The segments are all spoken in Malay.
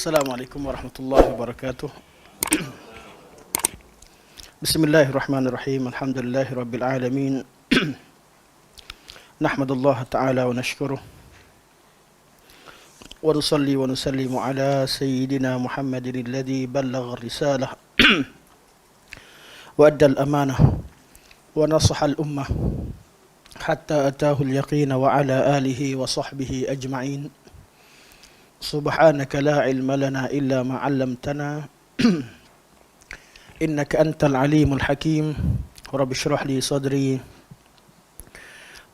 Assalamualaikum warahmatullahi wabarakatuh. Bismillahirrahmanirrahim. Alhamdulillahi rabbil alamin. Nahmadullah ta'ala wa nashkuruh. Wa nusalli wa nusallimu ala sayyidina Muhammadin alladhi ballagha risalah wa adda al-amanah wa nasaha al-ummah hatta atahu al-yaqin wa ala alihi wa sahbihi ajma'in. Subhanaka la ilma lana illa ma 'allamtana innaka antal alimul hakim. Rabbi shrah li sadri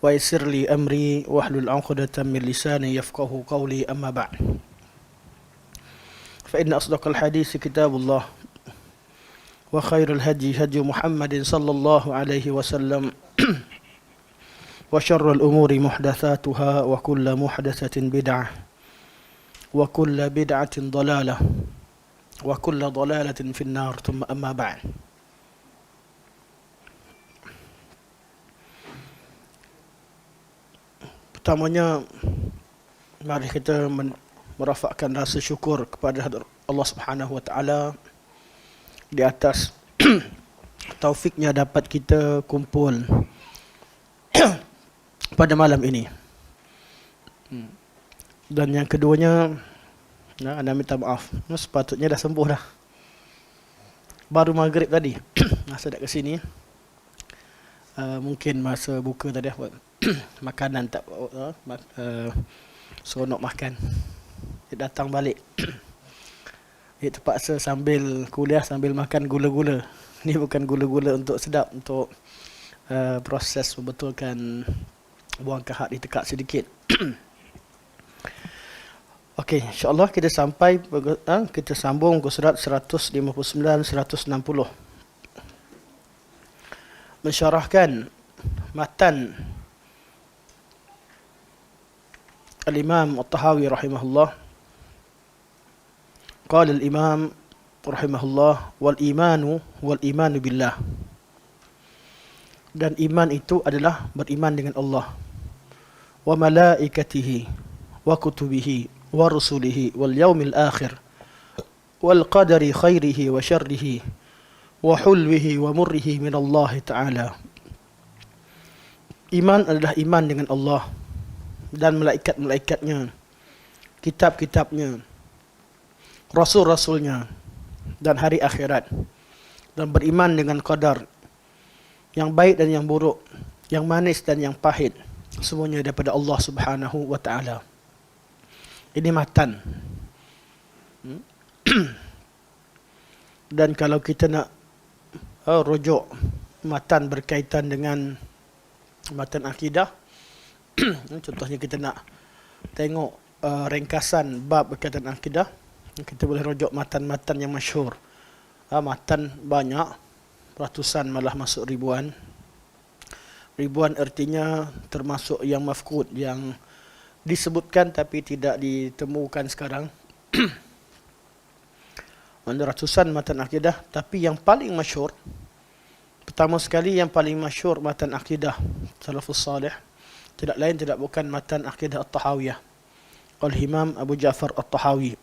wa yassir li amri wahlul 'uqdatam min lisani yafqahu qawli, amma ba'd. Fa inna asdaqal hadits kitabullah wa khairul hadi hadi Muhammadin sallallahu alaihi wasallam wa syarrul umuri muhdatsatuha wa kullu muhdatsatin bid'ah wa kullu bid'atin dhalalah wa kullu dhalalatin finnar, thumma amma ba'd. Pertamanya, mari kita merafakkan rasa syukur kepada Allah Subhanahu wa taala di atas taufiknya dapat kita kumpul pada malam ini. Dan yang keduanya, anda minta maaf, sepatutnya dah sembuh dah. Baru maghrib tadi masa dah ke sini, mungkin masa buka tadi buat makanan tak seronok makan. Dia datang balik dia terpaksa sambil kuliah sambil makan gula-gula. Ni bukan gula-gula untuk sedap, untuk proses membetulkan buang kahak ditekak sedikit. Okey, insya-Allah kita sampai kita sambung ke surat 159 160. Mensyarahkan matan Al-Imam At-Tahawi rahimahullah. Qala al-Imam rahimahullah wal imanu billah. Dan iman itu adalah beriman dengan Allah, wa malaikatihi wa kutubihi wa rusulihi wal yaumil akhir wal qadari khairihi wa syarrihi wa hulwihi wa murrihi min Allah Ta'ala. Iman adalah iman dengan Allah dan malaikat-malaikatnya, kitab-kitabnya, rasul-rasulnya, dan hari akhirat, dan beriman dengan qadar yang baik dan yang buruk, yang manis dan yang pahit, semuanya daripada Allah Subhanahu wa taala. Ini matan. Dan kalau kita nak rujuk matan berkaitan dengan matan akidah, contohnya kita nak tengok ringkasan bab berkaitan akidah, kita boleh rujuk matan-matan yang masyhur. Matan banyak, ratusan malah masuk ribuan. Ribuan artinya termasuk yang mafqud, yang disebutkan tapi tidak ditemukan sekarang. Ada ratusan matan akidah, tapi yang paling masyhur, pertama sekali yang paling masyhur matan akidah salafus salih, tidak lain tidak bukan matan akidah At-Tahawiyah oleh Imam Abu Ja'far At-Tahawi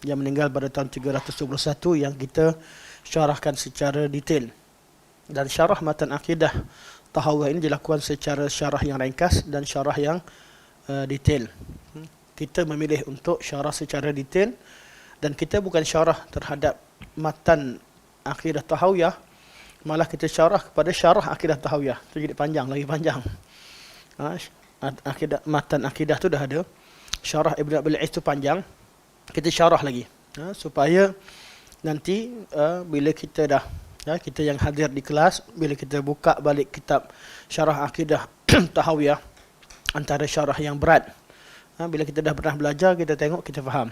yang meninggal pada tahun 321, yang kita syarahkan secara detail. Dan syarah matan akidah Tahawiyah ini dilakukan secara syarah yang ringkas dan syarah yang detail. Kita memilih untuk syarah secara detail, dan kita bukan syarah terhadap matan akidah Tahawiyah, malah kita syarah kepada syarah akidah Tahawiyah. Itu jadi panjang, lagi panjang. Matan akidah tu dah ada, syarah Ibn Abil Iz tu panjang, kita syarah lagi supaya nanti bila kita dah kita yang hadir di kelas, bila kita buka balik kitab syarah akidah Tahawiyah, antara syarah yang berat, bila kita dah pernah belajar, kita tengok, kita faham.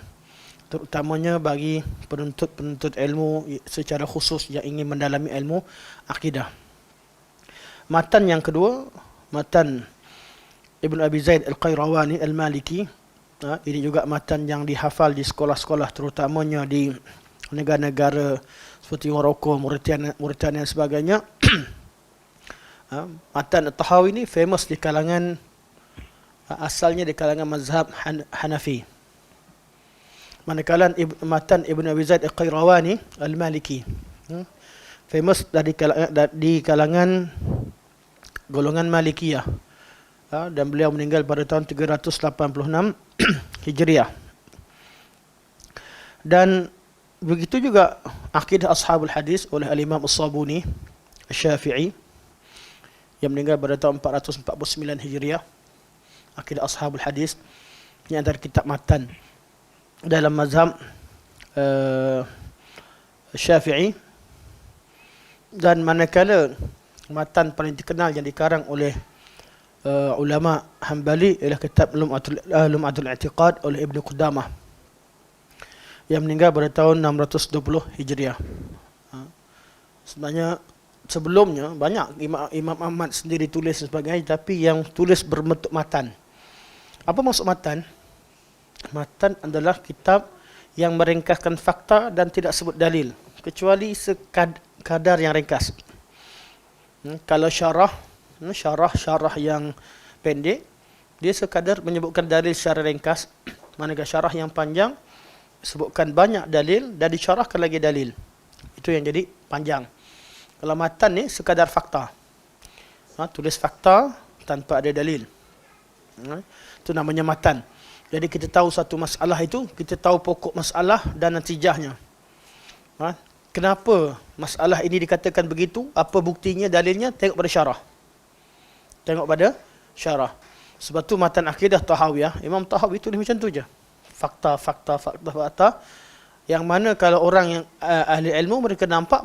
Terutamanya bagi penuntut ilmu secara khusus yang ingin mendalami ilmu akidah. Matan yang kedua, matan Ibn Abi Zaid Al-Qayrawani Al-Maliki. Ini juga matan yang dihafal di sekolah-sekolah, terutamanya di negara-negara seperti Morocco, Mauritania dan sebagainya. Matan At-Tahawi ini famous di kalangan, asalnya di kalangan mazhab Hanafi. Manakala matan Ibn Abi Zaid Al-Qayrawani Al-Maliki, famous di kalangan golongan Malikiyah, dan beliau meninggal pada tahun 386 Hijriah. Dan begitu juga akidah Ashabul Hadis oleh Al-Imam As-Sabuni Asy-Syafi'i yang meninggal pada tahun 449 Hijriah. Akidah Ashabul Hadis ini antara kitab matan dalam mazhab Syafi'i. Dan manakala matan paling terkenal yang dikarang oleh ulama Hambali ialah kitab Lum'atul I'tiqad oleh Ibn Qudamah yang meninggal pada tahun 620 Hijriah. Sebenarnya sebelumnya banyak Imam Ahmad sendiri tulis dan sebagainya, tapi yang tulis berbentuk matan. Apa maksud matan? Matan adalah kitab yang meringkaskan fakta dan tidak sebut dalil, kecuali sekadar yang ringkas. Kalau syarah yang pendek, dia sekadar menyebutkan dalil secara ringkas. Manakala syarah yang panjang sebutkan banyak dalil dan disyarahkan lagi dalil. Itu yang jadi panjang. Kalau matan ni sekadar fakta. Tulis fakta tanpa ada dalil. Itu namanya matan. Jadi kita tahu satu masalah itu, kita tahu pokok masalah dan natijahnya. Kenapa masalah ini dikatakan begitu? Apa buktinya, dalilnya? Tengok pada syarah. Tengok pada syarah. Sebab tu matan akidah Tahawiyah, Imam Tahawi tulis macam tu je. Fakta. Yang mana kalau orang yang ahli ilmu, mereka nampak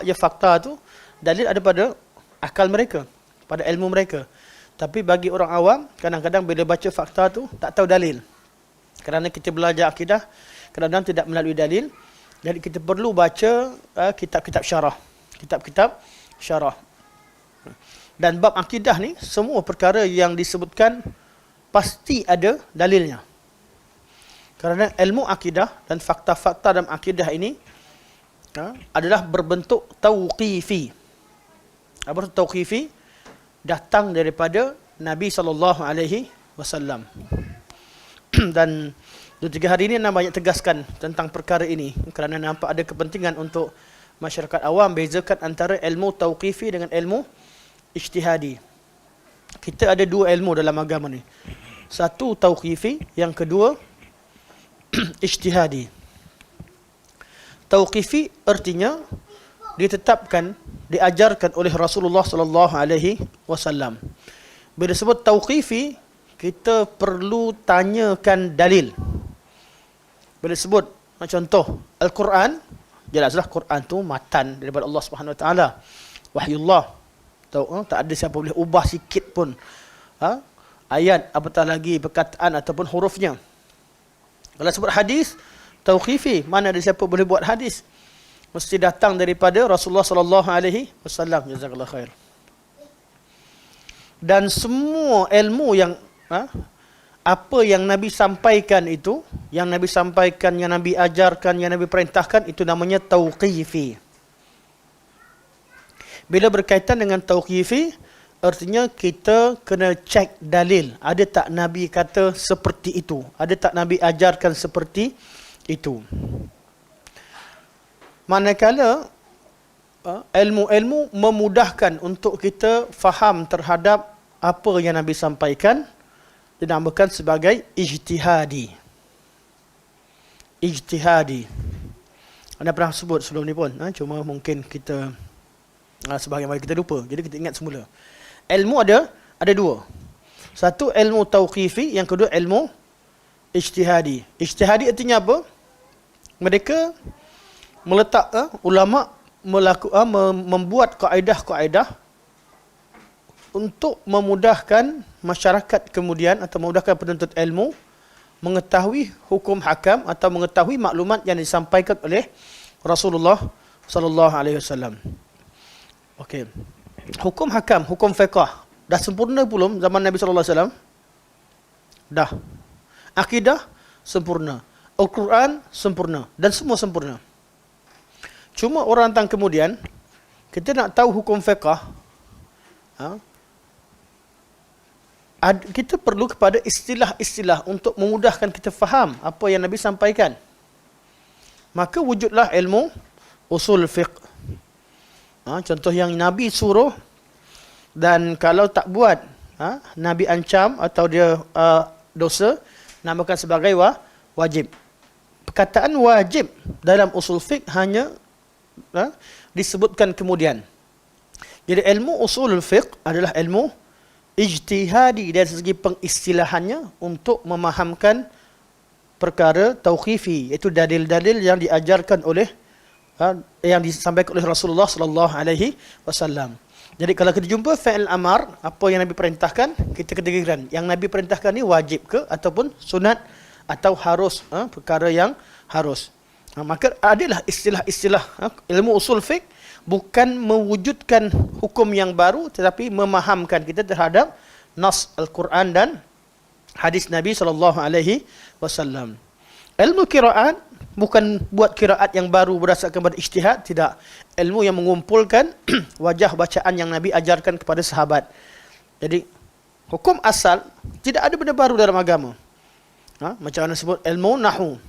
je fakta tu, dalil ada pada akal mereka, pada ilmu mereka. Tapi bagi orang awam, kadang-kadang bila baca fakta tu, tak tahu dalil. Kerana kita belajar akidah, kadang-kadang tidak melalui dalil. Jadi kita perlu baca kitab-kitab syarah. Kitab-kitab syarah. Dan bab akidah ni, semua perkara yang disebutkan, pasti ada dalilnya. Kerana ilmu akidah dan fakta-fakta dalam akidah ini adalah berbentuk tauqifi. Apa itu tauqifi? Datang daripada Nabi SAW. Dan 2-3 hari ini banyak tegaskan tentang perkara ini, kerana nampak ada kepentingan untuk masyarakat awam bezakan antara ilmu tauqifi dengan ilmu ijtihadi. Kita ada dua ilmu dalam agama ni. Satu tauqifi, yang kedua ijtihadi. Tauqifi artinya ditetapkan, diajarkan oleh Rasulullah sallallahu alaihi wasallam. Bila sebut tauqifi, kita perlu tanyakan dalil. Bila sebut contoh Al-Quran, jelaslah Quran tu matan daripada Allah Subhanahu Wa Taala, wahyullah. Tak ada siapa boleh ubah sikit pun ayat, apatah lagi perkataan ataupun hurufnya. Kalau sebut hadis tauqifi, mana ada siapa boleh buat hadis? Mesti datang daripada Rasulullah sallallahu alaihi wasallam. Jazakallahu khair. Dan semua ilmu yang apa yang Nabi sampaikan itu, yang Nabi sampaikan, yang Nabi ajarkan, yang Nabi perintahkan, itu namanya tauqifi. Bila berkaitan dengan tauqifi, artinya kita kena cek dalil. Ada tak Nabi kata seperti itu? Ada tak Nabi ajarkan seperti itu? Manakala ilmu-ilmu memudahkan untuk kita faham terhadap apa yang Nabi sampaikan, dinamakan sebagai ijtihadi. Ijtihadi. Anda pernah sebut sebelum ni pun, cuma mungkin kita sebahagian kita lupa. Jadi kita ingat semula. Ilmu ada dua. Satu ilmu tauqifi, yang kedua ilmu ijtihadi. Ijtihadi artinya apa? Mereka meletak ulama membuat kaedah-kaedah untuk memudahkan masyarakat kemudian, atau memudahkan penuntut ilmu mengetahui hukum hakam atau mengetahui maklumat yang disampaikan oleh Rasulullah sallallahu alaihi wasallam. Okey. Hukum hakam, hukum fiqh dah sempurna belum zaman Nabi sallallahu alaihi wasallam? Dah. Akidah sempurna, Al-Quran sempurna, dan semua sempurna. Cuma orang datang kemudian, kita nak tahu hukum fiqh, kita perlu kepada istilah-istilah untuk memudahkan kita faham apa yang Nabi sampaikan. Maka wujudlah ilmu usul fiqh. Contoh yang Nabi suruh, dan kalau tak buat, Nabi ancam atau dia dosa, namakan sebagai wajib. Perkataan wajib dalam usul fiqh hanya disebutkan kemudian. Jadi ilmu usul fiqh adalah ilmu ijtihadi dari segi pengistilahannya untuk memahamkan perkara tauqifi, iaitu dalil-dalil yang diajarkan oleh yang disampaikan oleh Rasulullah sallallahu alaihi wasallam. Jadi kalau kita jumpa fi'il amar, apa yang Nabi perintahkan, kita katakan yang Nabi perintahkan ni wajib ke ataupun sunat atau harus, perkara yang harus. Maka adalah istilah-istilah ilmu usul fiqh bukan mewujudkan hukum yang baru, tetapi memahamkan kita terhadap nas Al-Quran dan hadis Nabi sallallahu alaihi wasallam. Ilmu qiraat bukan buat qiraat yang baru berdasarkan pada ijtihad, tidak. Ilmu yang mengumpulkan wajah bacaan yang Nabi ajarkan kepada sahabat. Jadi hukum asal tidak ada benda baru dalam agama. Macam mana sebut ilmu nahwu.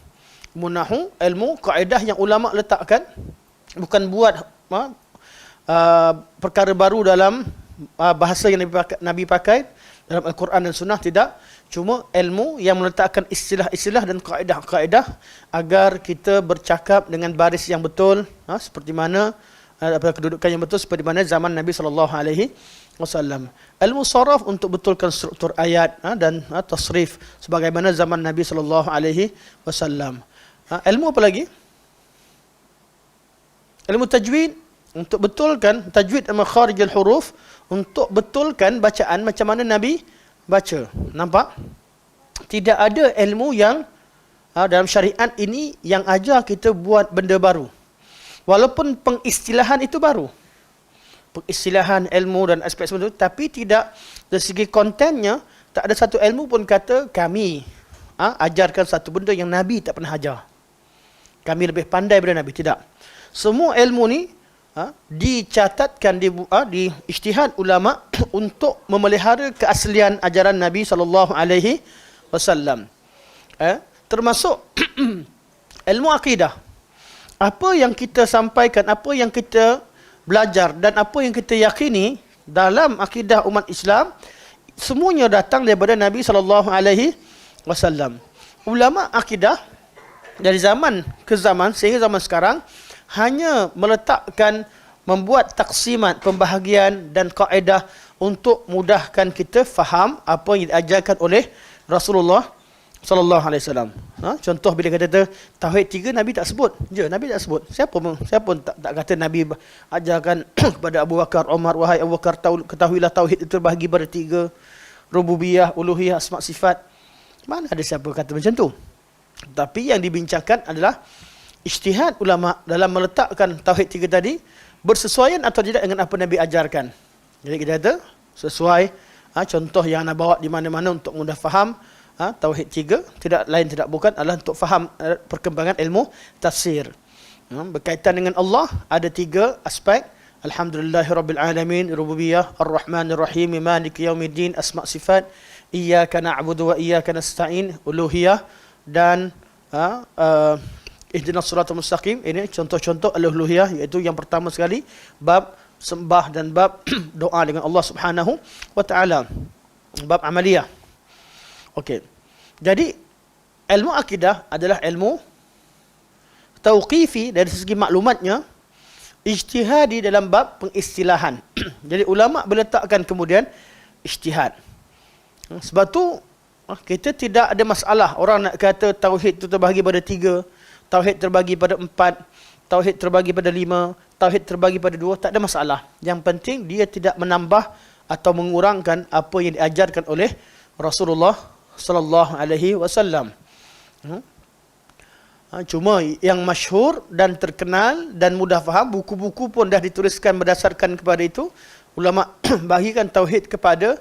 Ilmu nahwu, ilmu kaedah yang ulama letakkan, bukan buat perkara baru dalam bahasa yang Nabi pakai dalam Al-Quran dan Sunnah, tidak. Cuma ilmu yang meletakkan istilah-istilah dan kaedah-kaedah agar kita bercakap dengan baris yang betul, seperti mana kedudukan yang betul, seperti mana zaman Nabi SAW. Ilmu saraf untuk betulkan struktur ayat dan tasrif sebagaimana zaman Nabi SAW. Ilmu apa lagi? Ilmu tajwid untuk betulkan tajwid dan makharijul huruf, untuk betulkan bacaan macam mana Nabi baca. Nampak? Tidak ada ilmu yang dalam syariat ini yang ajar kita buat benda baru. Walaupun pengistilahan itu baru. Pengistilahan ilmu dan aspek seperti itu, tapi tidak dari segi kontennya, tak ada satu ilmu pun kata kami ajarkan satu benda yang Nabi tak pernah ajar. Kami lebih pandai daripada Nabi, tidak. Semua ilmu ni dicatatkan di ijtihad ulama untuk memelihara keaslian ajaran Nabi sallallahu alaihi wasallam. Termasuk ilmu akidah. Apa yang kita sampaikan, apa yang kita belajar dan apa yang kita yakini dalam akidah umat Islam, semuanya datang daripada Nabi sallallahu alaihi wasallam. Ulama akidah dari zaman ke zaman sehingga zaman sekarang hanya meletakkan, membuat taksimat, pembahagian dan kaedah untuk mudahkan kita faham apa yang diajarkan oleh Rasulullah sallallahu alaihi wasallam. Contoh bila kata tauhid 3 Nabi tak sebut. Nabi tak sebut. Siapa pun tak kata Nabi ajarkan kepada Abu Bakar, Umar, wahai Abu Bakar, ketahuilah tauhid itu terbahagi pada 3, rububiyah, uluhiyah, asma sifat. Mana ada siapa kata macam tu? Tapi yang dibincangkan adalah ijtihad ulama dalam meletakkan tauhid 3 tadi bersesuaian atau tidak dengan apa Nabi ajarkan. Jadi kita kata sesuai. Contoh yang Anda bawa di mana-mana untuk mudah faham tauhid 3 tidak lain tidak bukan adalah untuk faham perkembangan ilmu tafsir. Berkaitan dengan Allah ada 3 aspek. Alhamdulillahirabbil alamin, rububiyah, ar-rahmanir rahim, maliki yaumiddin, asma sifat, iyyaka na'budu wa iyyaka nasta'in, uluhiyah dan ihdinas siratal mustaqim. Ini contoh-contoh al-uluhiyah, iaitu yang pertama sekali bab sembah dan bab doa dengan Allah Subhanahu wa taala. Bab amaliyah. Okey. Jadi ilmu akidah adalah ilmu tauqifi dari segi maklumatnya, ijtihadi dalam bab pengistilahan. Jadi ulama meletakkan kemudian ijtihad. Sebab tu kita tidak ada masalah orang nak kata tauhid itu terbahagi pada 3, tauhid terbagi pada 4, tauhid terbagi pada 5, tauhid terbagi pada 2, tak ada masalah. Yang penting dia tidak menambah atau mengurangkan apa yang diajarkan oleh Rasulullah sallallahu alaihi wasallam. Cuma yang masyhur dan terkenal dan mudah faham, buku-buku pun dah dituliskan berdasarkan kepada itu. Ulama bahagikan tauhid kepada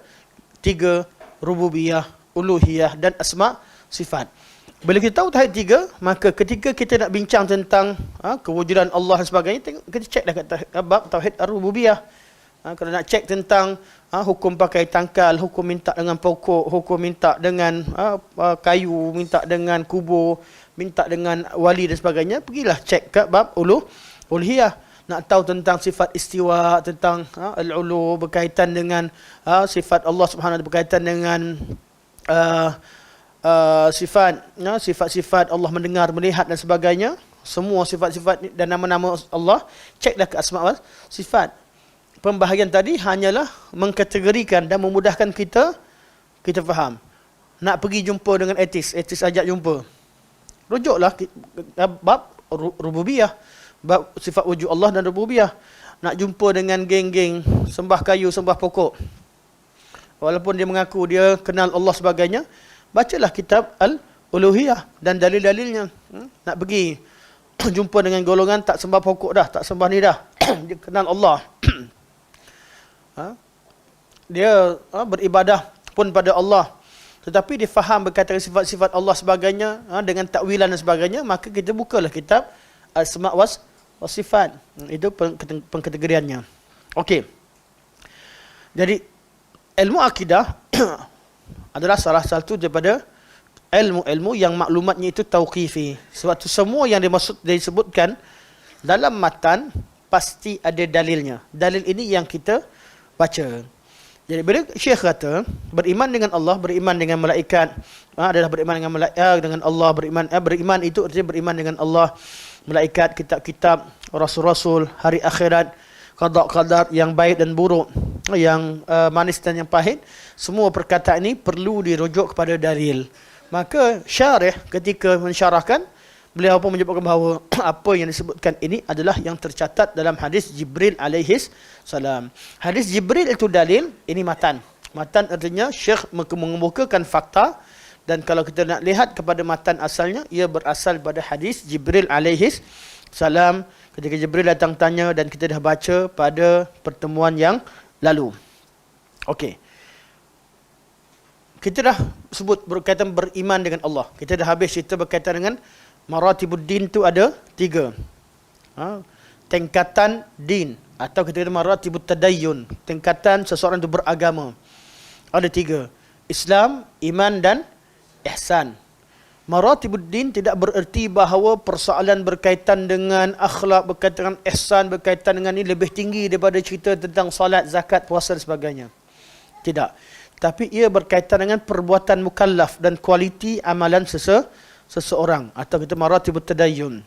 3, rububiyah, uluhiyah dan asma sifat. Bila kita tahu tauhid 3, maka ketika kita nak bincang tentang kewujudan Allah dan sebagainya, kita ceklah kat bab tauhid ar-rububiyah. Kalau nak cek tentang hukum pakai tangkal, hukum minta dengan pokok, hukum minta dengan kayu, minta dengan kubur, minta dengan wali dan sebagainya, pergilah cek ke bab uluhiyah. Nak tahu tentang sifat istiwa, tentang al-ulu berkaitan dengan sifat Allah Subhanahu wa taala, berkaitan dengan sifat-sifat Allah mendengar, melihat dan sebagainya. Semua sifat-sifat dan nama-nama Allah, ceklah ke asma' wa sifat. Pembahagian tadi hanyalah mengkategorikan dan memudahkan kita faham. Nak pergi jumpa dengan etis ajak jumpa. Rujuklah bab rububiyah, bab sifat wujud Allah dan rububiyah. Nak jumpa dengan geng-geng sembah kayu, sembah pokok, walaupun dia mengaku dia kenal Allah sebagainya, bacalah kitab al-uluhiyah dan dalil-dalilnya. Nak pergi jumpa dengan golongan tak sembah pokok dah, tak sembah ni dah, dia kenal Allah. Dia beribadah pun pada Allah, tetapi dia faham berkaitan sifat-sifat Allah sebagainya dengan takwilan dan sebagainya, maka kita bukalah kitab Asma' was Sifat. Itu pengkategoriannya. Okey. Jadi ilmu akidah adalah salah satu daripada ilmu-ilmu yang maklumatnya itu tauqifi. Sebab itu semua yang disebutkan dalam matan pasti ada dalilnya. Dalil ini yang kita baca. Jadi bila Syekh kata beriman dengan Allah, beriman dengan malaikat, adalah beriman dengan malaikat, dengan Allah, beriman itu artinya beriman dengan Allah, malaikat, kitab-kitab, rasul-rasul, hari akhirat, qada-qadar yang baik dan buruk, yang manis dan yang pahit. Semua perkataan ini perlu dirujuk kepada dalil. Maka syarih ketika mensyarahkan, beliau pun menyebutkan bahawa apa yang disebutkan ini adalah yang tercatat dalam hadis Jibril alaihis salam. Hadis Jibril itu dalil, ini matan. Matan artinya Syekh mengemukakan fakta, dan kalau kita nak lihat kepada matan asalnya, ia berasal pada hadis Jibril alaihis salam. Ketika Jibril datang tanya dan kita dah baca pada pertemuan yang lalu. Okey. Kita dah sebut berkaitan beriman dengan Allah. Kita dah habis cerita berkaitan dengan maratibuddin tu ada 3. Tingkatan din, atau kita kata maratibut tadayyun, tingkatan seseorang itu beragama. Ada 3. Islam, iman dan ihsan. Maratibuddin tidak bererti bahawa persoalan berkaitan dengan akhlak, berkaitan dengan ihsan, berkaitan dengan ini lebih tinggi daripada cerita tentang salat, zakat, puasa dan sebagainya. Tidak. Tapi ia berkaitan dengan perbuatan mukallaf dan kualiti amalan seseorang, atau kita maratibut tadayyun.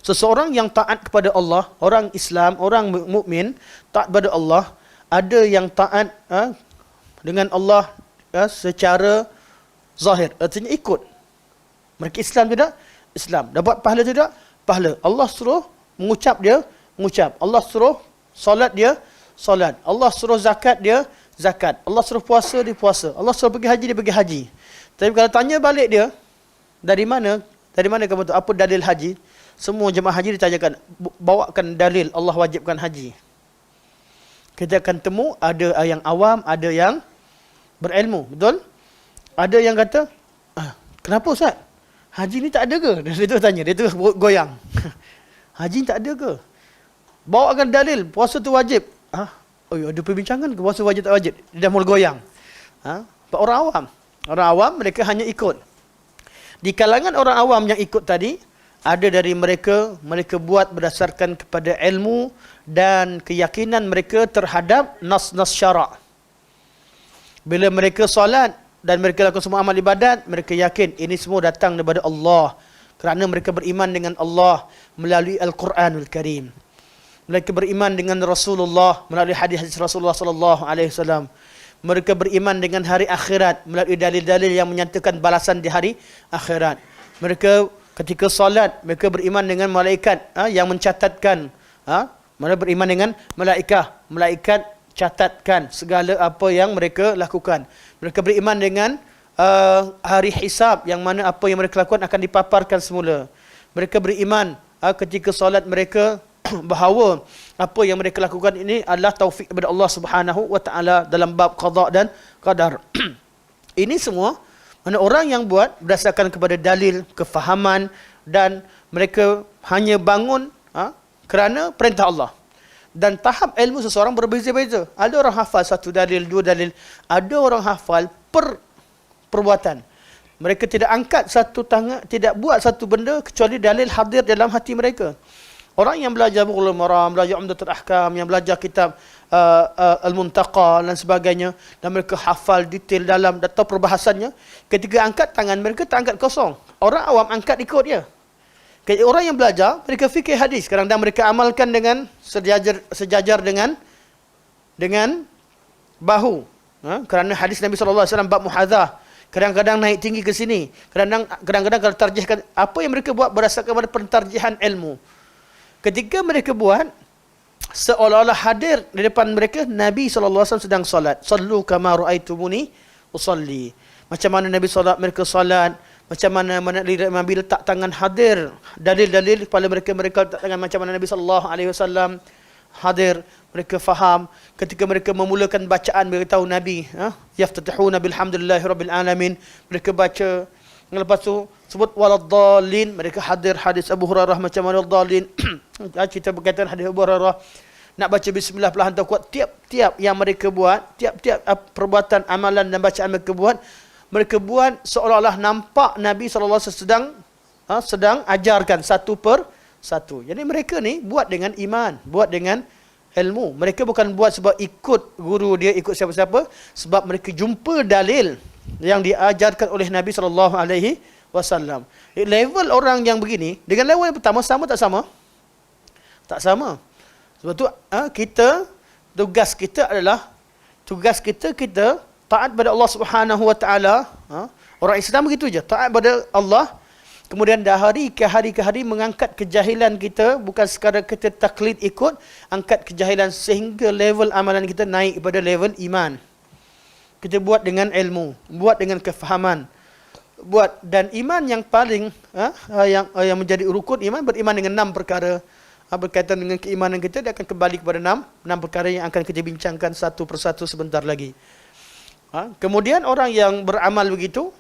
Seseorang yang taat kepada Allah, orang Islam, orang mukmin, taat kepada Allah, ada yang taat dengan Allah secara zahir, artinya ikut. Mereka Islam tidak? Islam. Dapat pahala tidak? Pahala. Allah suruh mengucap, dia mengucap. Allah suruh solat, dia solat. Allah suruh zakat, dia zakat. Allah suruh puasa, dia puasa. Allah suruh pergi haji, dia pergi haji. Tapi kalau tanya balik dia, dari mana kamu tahu apa dalil haji? Semua jemaah haji ditanyakan, bawakan dalil Allah wajibkan haji. Kita akan temu ada yang awam, ada yang berilmu, betul? Ada yang kata, kenapa Ustaz? Haji ni tak ada ke? Dia tu tanya, dia tu goyang. Haji tak ada ke? Bawakan dalil, puasa tu wajib. Oh, ada perbincangan ke puasa wajib tak wajib? Dia dah mula goyang. Orang awam mereka hanya ikut. Di kalangan orang awam yang ikut tadi, ada dari mereka buat berdasarkan kepada ilmu dan keyakinan mereka terhadap nas-nas syarak. Bila mereka solat dan mereka lakukan semua amal ibadat, mereka yakin ini semua datang daripada Allah, kerana mereka beriman dengan Allah melalui Al-Quranul Karim. Mereka beriman dengan Rasulullah melalui hadis-hadis Rasulullah sallallahu alaihi wasallam. Mereka beriman dengan hari akhirat melalui dalil-dalil yang menyatakan balasan di hari akhirat. Mereka ketika solat, mereka beriman dengan malaikat yang mencatatkan. Mereka beriman dengan malaikat catatkan segala apa yang mereka lakukan. Mereka beriman dengan hari hisab, yang mana apa yang mereka lakukan akan dipaparkan semula. Mereka beriman ketika solat mereka bahawa apa yang mereka lakukan ini adalah taufik daripada Allah Subhanahu wa taala dalam bab qada dan qadar. Ini semua mana orang yang buat berdasarkan kepada dalil, kefahaman, dan mereka hanya bangun kerana perintah Allah. Dan tahap ilmu seseorang berbeza-beza. Ada orang hafal satu dalil, dua dalil. Ada orang hafal perbuatan. Mereka tidak angkat satu tangan, tidak buat satu benda kecuali dalil hadir dalam hati mereka. Orang yang belajar Bulughul Maram, belajar Umdatul Ahkam, yang belajar kitab Al-Muntaqa dan sebagainya, dan mereka hafal detail dalam atau perbahasannya, ketika angkat tangan mereka tak angkat kosong. Orang awam angkat ikut dia. Orang yang belajar, mereka fikir hadis. Kadang-kadang mereka amalkan dengan sejajar dengan bahu. Kerana hadis Nabi SAW bab muhadzah. Kadang-kadang naik tinggi ke sini. Kadang-kadang kalau tarjihkan, apa yang mereka buat berdasarkan pada pentarjihan ilmu. Ketika mereka buat, seolah-olah hadir di depan mereka, Nabi SAW sedang solat. Sallu kama ra'aitumuni usalli. Macam mana Nabi solat, mereka solat. Macam mana Nabi letak tangan hadir. Dalil-dalil kepala mereka letak tangan macam mana Nabi SAW hadir. Mereka faham. Ketika mereka memulakan bacaan, mereka tahu Nabi. Yaftatihuna bilhamdulillahi rabbil alamin. Mereka baca. Lepas tu sebut waladdallin. Mereka hadir hadis Abu Hurairah macam waladdallin. Kita berkaitan hadis Abu Hurairah. Nak baca bismillah perlahan tak kuat. Tiap-tiap yang mereka buat. Tiap-tiap perbuatan, amalan dan bacaan mereka buat seolah-olah nampak Nabi SAW sedang ajarkan satu per satu. Jadi mereka ni buat dengan iman, buat dengan ilmu. Mereka bukan buat sebab ikut guru dia, ikut siapa-siapa, sebab mereka jumpa dalil yang diajarkan oleh Nabi SAW. Level orang yang begini dengan level yang pertama sama tak sama? Tak sama. Sebab tu tugas kita taat pada Allah Subhanahu Wa Taala. Orang Islam begitu je, taat pada Allah. Kemudian dah hari ke hari mengangkat kejahilan kita, bukan sekadar kita taklid ikut, angkat kejahilan sehingga level amalan kita naik kepada level iman. Kita buat dengan ilmu, buat dengan kefahaman. Dan iman yang paling yang menjadi rukun iman, beriman dengan 6 perkara. Berkaitan dengan keimanan kita, dia akan kembali kepada 6 perkara yang akan kita bincangkan satu persatu sebentar lagi. Kemudian orang yang beramal begitu,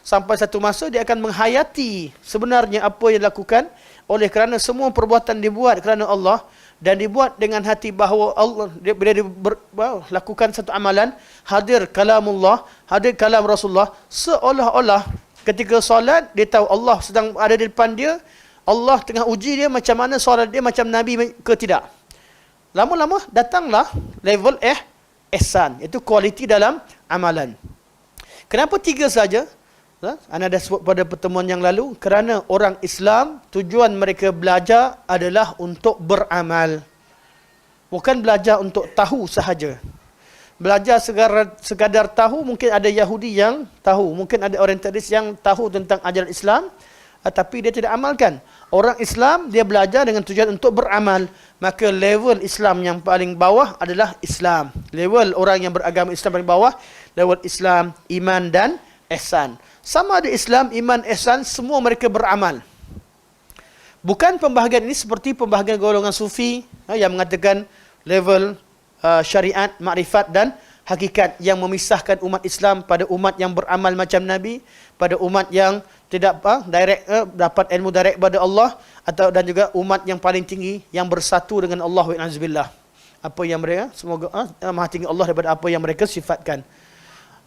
sampai satu masa dia akan menghayati sebenarnya apa yang dilakukan, oleh kerana semua perbuatan dibuat kerana Allah dan dibuat dengan hati bahawa Allah, bila dia lakukan satu amalan, hadir kalamullah, hadir kalam Rasulullah, seolah-olah ketika solat dia tahu Allah sedang ada di depan dia, Allah tengah uji dia macam mana solat dia macam Nabi ke tidak. Lama-lama datanglah level ihsan, itu kualiti dalam amalan. Kenapa 3 saja? Anda dah sebut pada pertemuan yang lalu, kerana orang Islam tujuan mereka belajar adalah untuk beramal. Bukan belajar untuk tahu sahaja. Belajar sekadar tahu, mungkin ada Yahudi yang tahu, mungkin ada orientalis yang tahu tentang ajaran Islam, tapi dia tidak amalkan. Orang Islam dia belajar dengan tujuan untuk beramal. Maka level Islam yang paling bawah adalah Islam. Level orang yang beragama Islam paling bawah, level Islam, iman dan ihsan. Sama ada Islam, iman, ihsan, semua mereka beramal. Bukan pembahagian ini seperti pembahagian golongan sufi yang mengatakan level syariat, makrifat dan hakikat, yang memisahkan umat Islam pada umat yang beramal macam Nabi, pada umat yang tidak dapat ilmu direct pada Allah, dan juga umat yang paling tinggi yang bersatu dengan Allah wa'azubillah. Apa yang mereka, semoga maha tinggi Allah daripada apa yang mereka sifatkan.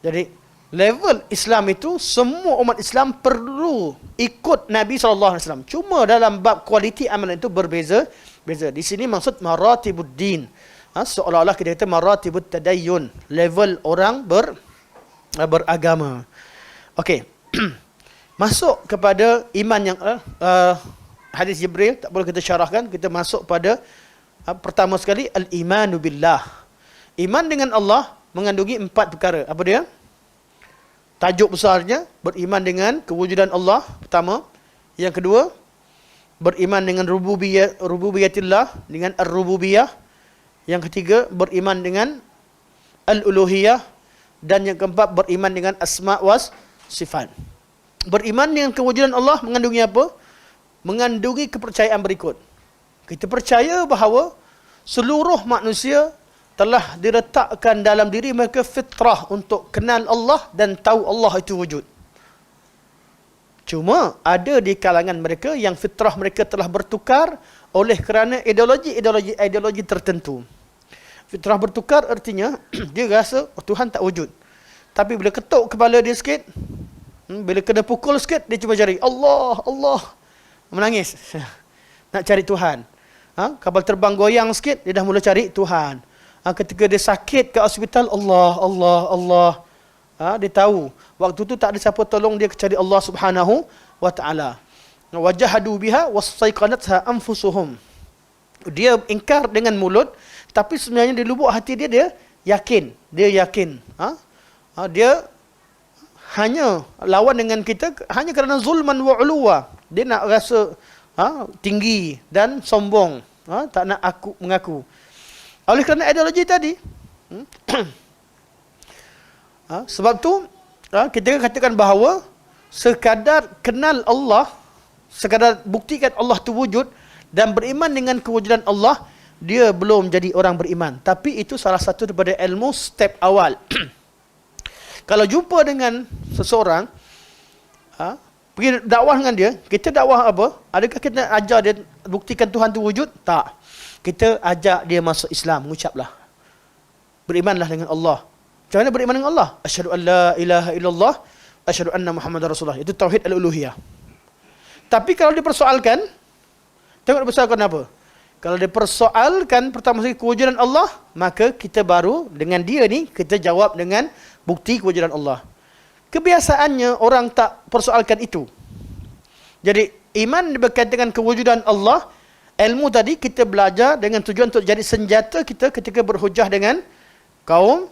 Jadi level Islam itu semua umat Islam perlu ikut Nabi SAW. Cuma dalam bab kualiti amalan itu berbeza. Di sini maksud maratibuddin. Seolah-olah kita kata maratibut tadayyun, level orang beragama. Okey. Masuk kepada iman yang hadis Jibril, tak boleh kita syarahkan. Kita masuk pada pertama sekali al-imanu billah. Iman dengan Allah mengandungi 4 perkara. Apa dia? Tajuk besarnya beriman dengan kewujudan Allah pertama. Yang kedua, beriman dengan rububiyatillah, dengan ar-rububiyah. Yang ketiga, beriman dengan al-uluhiyah. Dan yang keempat, beriman dengan asma' was sifat. Beriman dengan kewujudan Allah mengandungi apa? Mengandungi kepercayaan berikut. Kita percaya bahawa seluruh manusia telah diletakkan dalam diri mereka fitrah untuk kenal Allah dan tahu Allah itu wujud. Cuma ada di kalangan mereka yang fitrah mereka telah bertukar, oleh kerana ideologi tertentu. Fitrah bertukar artinya dia rasa Tuhan tak wujud. Tapi bila ketuk kepala dia sikit, bila kena pukul sikit, dia cuba cari Allah, Allah. Menangis. Nak cari Tuhan. Kapal terbang goyang sikit, dia dah mula cari Tuhan. Ketika dia sakit ke hospital, Allah, Allah, Allah. Dia tahu. Waktu tu tak ada siapa tolong dia kecuali Allah Subhanahu wa ta'ala. Wajahadu biha wasaiqanatha anfusuhum. Dia ingkar dengan mulut, tapi sebenarnya di lubuk hati dia, dia yakin. Dia yakin. Dia hanya lawan dengan kita hanya kerana zulman wa uluwa. Dia nak rasa tinggi dan sombong. Tak nak mengaku. Oleh kerana ideologi tadi. Sebab tu kita katakan bahawa sekadar kenal Allah, sekadar buktikan Allah tu wujud dan beriman dengan kewujudan Allah, dia belum jadi orang beriman. Tapi itu salah satu daripada ilmu step awal. Kalau jumpa dengan seseorang, pergi dakwah dengan dia, kita dakwah apa? Adakah kita ajar dia buktikan Tuhan tu wujud? Tak. Kita ajak dia masuk Islam, mengucaplah. Berimanlah dengan Allah. Macam mana beriman dengan Allah? Asyhadu an la ilaha illallah, asyhadu anna Muhammadar Rasulullah. Itu tauhid al-uluhiyah. Tapi kalau dipersoalkan, tengok dipersoalkan apa? Kalau dipersoalkan pertama sekali kewujudan Allah, maka kita baru dengan dia ni, kita jawab dengan bukti kewujudan Allah. Kebiasaannya orang tak persoalkan itu. Jadi iman berkaitan dengan kewujudan Allah, ilmu tadi kita belajar dengan tujuan untuk jadi senjata kita ketika berhujah dengan kaum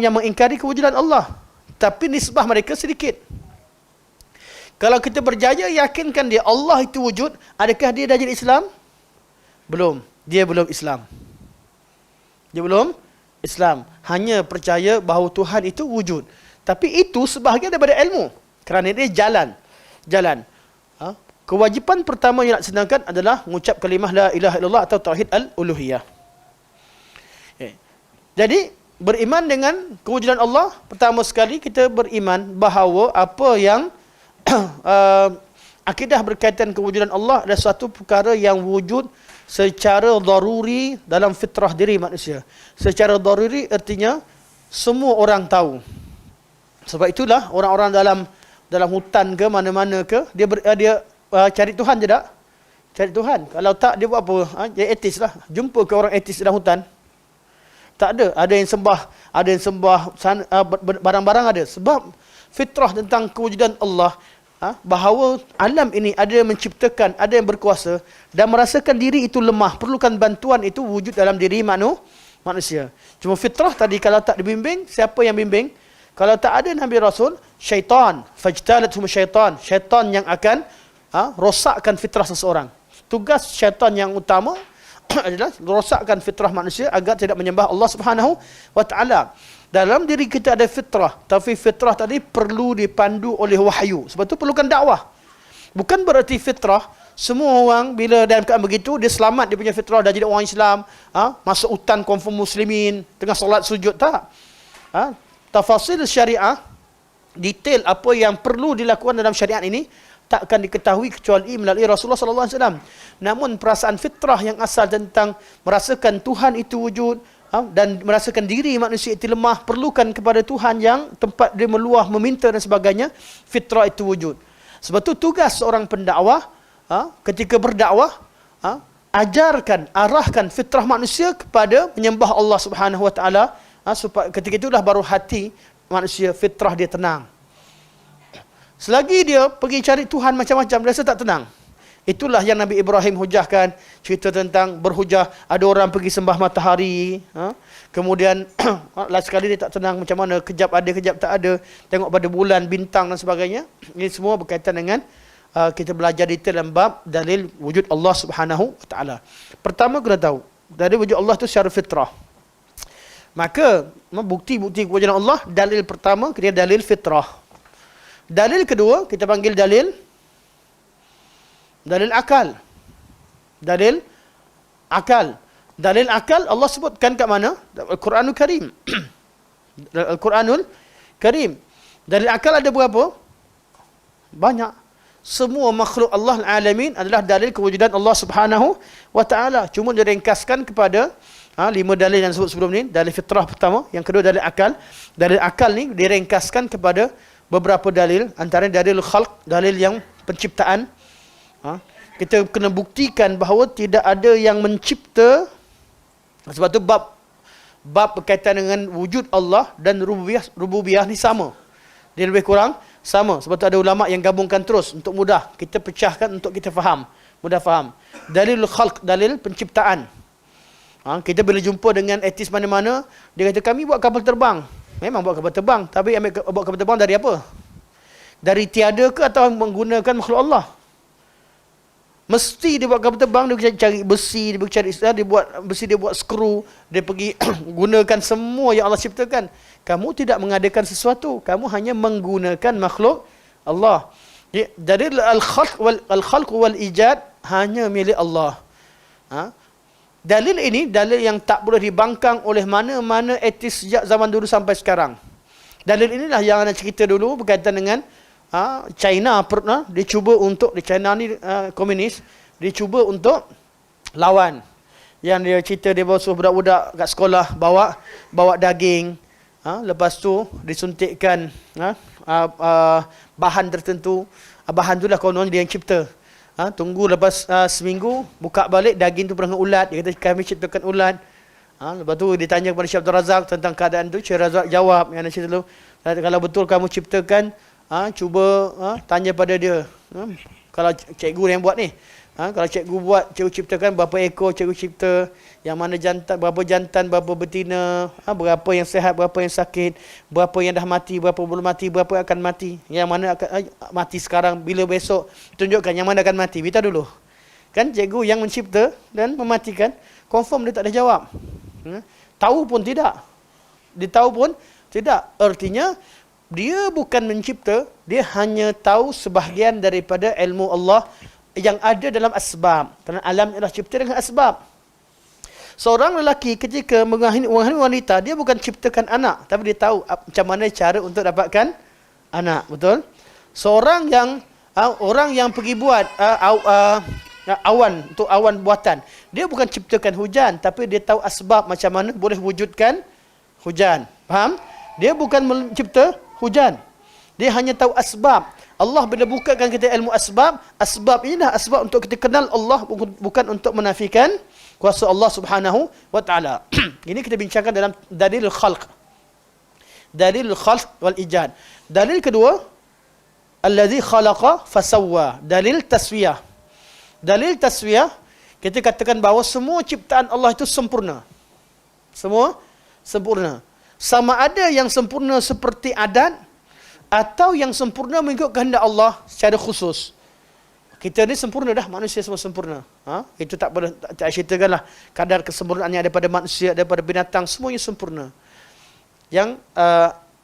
yang mengingkari kewujudan Allah. Tapi nisbah mereka sedikit. Kalau kita berjaya yakinkan dia Allah itu wujud, adakah dia dah jadi Islam? Belum. Dia belum Islam. Dia belum Islam. Hanya percaya bahawa Tuhan itu wujud. Tapi itu sebahagian daripada ilmu. Kerana dia jalan. Kewajipan pertama yang nak senangkan adalah mengucap kalimah la ilaha illallah atau tauhid al-uluhiyah. Jadi, beriman dengan kewujudan Allah, pertama sekali kita beriman bahawa apa yang akidah berkaitan kewujudan Allah adalah suatu perkara yang wujud secara daruri dalam fitrah diri manusia. Secara daruri artinya semua orang tahu. Sebab itulah orang-orang dalam hutan ke mana-mana ke, dia cari Tuhan je tak? Cari Tuhan. Kalau tak, dia buat apa? Dia etis lah. Jumpa ke orang etis dalam hutan? Tak ada. Ada yang sembah barang-barang ada. Sebab fitrah tentang kewujudan Allah, bahawa alam ini ada yang menciptakan, ada yang berkuasa dan merasakan diri itu lemah, perlukan bantuan, itu wujud dalam diri manusia. Cuma fitrah tadi kalau tak dibimbing, siapa yang bimbing? Kalau tak ada Nabi Rasul, syaitan, fajtalathum syaitan, syaitan yang akan rosakkan fitrah seseorang. Tugas syaitan yang utama adalah rosakkan fitrah manusia agar tidak menyembah Allah Subhanahu wa ta'ala. Dalam diri kita ada fitrah, tapi fitrah tadi perlu dipandu oleh wahyu. Sebab tu perlukan dakwah. Bukan berarti fitrah semua orang bila dalam keadaan begitu dia selamat, dia punya fitrah dah jadi orang Islam, masuk hutan confirm muslimin, tengah solat sujud, tak. Tafasil syariah, detail apa yang perlu dilakukan dalam syariat ini takkan diketahui kecuali melalui Rasulullah sallallahu alaihi wasallam. Namun perasaan fitrah yang asal tentang merasakan Tuhan itu wujud dan merasakan diri manusia itu lemah, perlukan kepada Tuhan yang tempat dia meluah, meminta dan sebagainya, fitrah itu wujud. Sebab tu tugas seorang pendakwah ketika berdakwah, ajarkan, arahkan fitrah manusia kepada menyembah Allah Subhanahu wa taala, supaya ketika itulah baru hati manusia, fitrah dia tenang. Selagi dia pergi cari Tuhan macam-macam, dia rasa tak tenang. Itulah yang Nabi Ibrahim hujahkan, cerita tentang berhujah, ada orang pergi sembah matahari, kemudian last sekali dia tak tenang macam mana, kejap ada, kejap tak ada, tengok pada bulan, bintang dan sebagainya. Ini semua berkaitan dengan kita belajar detail dalam bab dalil wujud Allah Subhanahu wa taala. Pertama kena tahu, dalil wujud Allah itu secara fitrah. Maka bukti-bukti kewujudan Allah, dalil pertama dia dalil fitrah. Dalil kedua kita panggil dalil akal. Dalil akal. Dalil akal Allah sebutkan kat mana? Al-Quranul Karim. Al-Quranul Karim. Dalil akal ada berapa? Banyak. semua makhluk Allah alamin adalah dalil kewujudan Allah Subhanahu wa taala. Cuma diringkaskan kepada 5 dalil yang sebut sebelum ni. Dalil fitrah pertama, yang kedua dalil akal. Dalil akal ni diringkaskan kepada beberapa dalil, antaranya dalil khalq, dalil yang penciptaan. Kita kena buktikan bahawa tidak ada yang mencipta. Sebab tu bab berkaitan dengan wujud Allah dan rububiyah ni sama. Dia lebih kurang sama. Sebab tu ada ulama yang gabungkan terus untuk mudah kita pecahkan, untuk kita faham, mudah faham. Dalil khalq, dalil penciptaan. Kita bila jumpa dengan etis mana-mana, dia kata kami buat kapal terbang. Memang buat kapal terbang, tapi buat kapal terbang dari apa? Dari tiada ke atau menggunakan makhluk Allah? Mesti dia buat kapal terbang, dia cari besi, dia cari dia buat besi, dia buat skru, dia pergi gunakan semua yang Allah ciptakan. Kamu tidak mengadakan sesuatu, kamu hanya menggunakan makhluk Allah. Dari al-khalq wal ijad hanya milik Allah. Dalil ini dalil yang tak boleh dibangkang oleh mana-mana etis sejak zaman dulu sampai sekarang. Dalil inilah yang ana cerita dulu berkaitan dengan China pernah dia cuba untuk China ni komunis, dia cuba untuk lawan. Yang dia cerita dia bawa budak-budak kat sekolah bawa daging, lepas tu disuntikkan bahan tertentu. Bahan tu lah konon dia yang cipta. Tunggu lepas seminggu buka balik daging tu penuh ulat. Dia kata kami ciptakan ulat. Lepas tu ditanya kepada Syekh Abdul Razak tentang keadaan tu. Syekh Razak jawab yang cerita dulu, kalau betul kamu ciptakan, cuba tanya pada dia. Kalau cikgu yang buat ni, kalau cikgu buat, cikgu ciptakan berapa ekor cikgu cipta, yang mana jantan, berapa betina, berapa yang sihat, berapa yang sakit, berapa yang dah mati, berapa belum mati, berapa yang akan mati, yang mana akan mati sekarang, bila besok, tunjukkan yang mana akan mati, beritahu dulu. Kan cikgu yang mencipta dan mematikan, confirm dia tak ada jawab. Tahu pun tidak. Dia tahu pun tidak. Artinya dia bukan mencipta, dia hanya tahu sebahagian daripada ilmu Allah yang ada dalam asbab. Kerana alam adalah cipta dengan asbab. Seorang lelaki ketika mengahini wanita, dia bukan ciptakan anak, tapi dia tahu macam mana cara untuk dapatkan anak, betul? Seorang yang orang yang pergi buat awan, untuk awan buatan, dia bukan ciptakan hujan, tapi dia tahu asbab macam mana boleh wujudkan hujan. Faham? Dia bukan mencipta hujan. Dia hanya tahu asbab. Allah bila bukakan kita ilmu asbab, asbab inilah asbab untuk kita kenal Allah, bukan untuk menafikan kuasa Allah Subhanahu wa taala. Ini kita bincangkan dalam dalil khalq. Dalil khalq wal ijad. Dalil kedua, allazi khalaqa fasawwa. Dalil taswiyah. Dalil taswiyah, kita katakan bahawa semua ciptaan Allah itu sempurna. Semua sempurna. Sama ada yang sempurna seperti adat, atau yang sempurna mengikut kehendak Allah secara khusus. Kita ni sempurna dah, manusia semua sempurna. Itu tak boleh tak ceritakanlah kadar kesempurnaan yang daripada manusia, daripada binatang, semuanya sempurna. Yang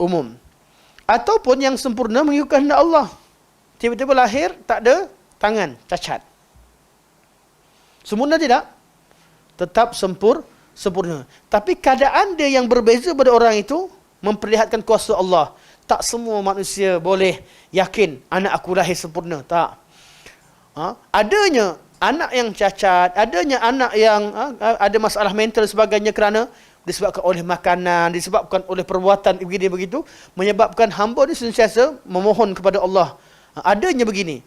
umum. Ataupun yang sempurna mengikut kehendak Allah. Tiba-tiba lahir tak ada tangan, cacat. Sempurna tidak? Tetap sempurna. Tapi keadaan dia yang berbeza pada orang itu memperlihatkan kuasa Allah. Tak semua manusia boleh yakin anak aku lahir sempurna. Tak. Adanya anak yang cacat, adanya anak yang ada masalah mental sebagainya kerana disebabkan oleh makanan, disebabkan oleh perbuatan begini begitu, menyebabkan hamba ni sentiasa memohon kepada Allah. Adanya begini.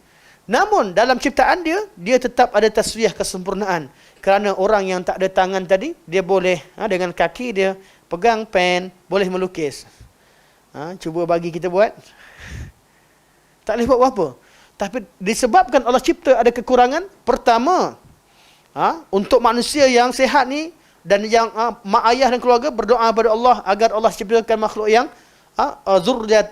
Namun dalam ciptaan dia tetap ada taswiyah kesempurnaan. Kerana orang yang tak ada tangan tadi, dia boleh dengan kaki dia pegang pen, boleh melukis. Cuba bagi kita buat. Tak boleh buat apa-apa. Tapi disebabkan Allah cipta ada kekurangan. Pertama, untuk manusia yang sihat ni dan yang mak ayah dan keluarga berdoa kepada Allah agar Allah ciptakan makhluk yang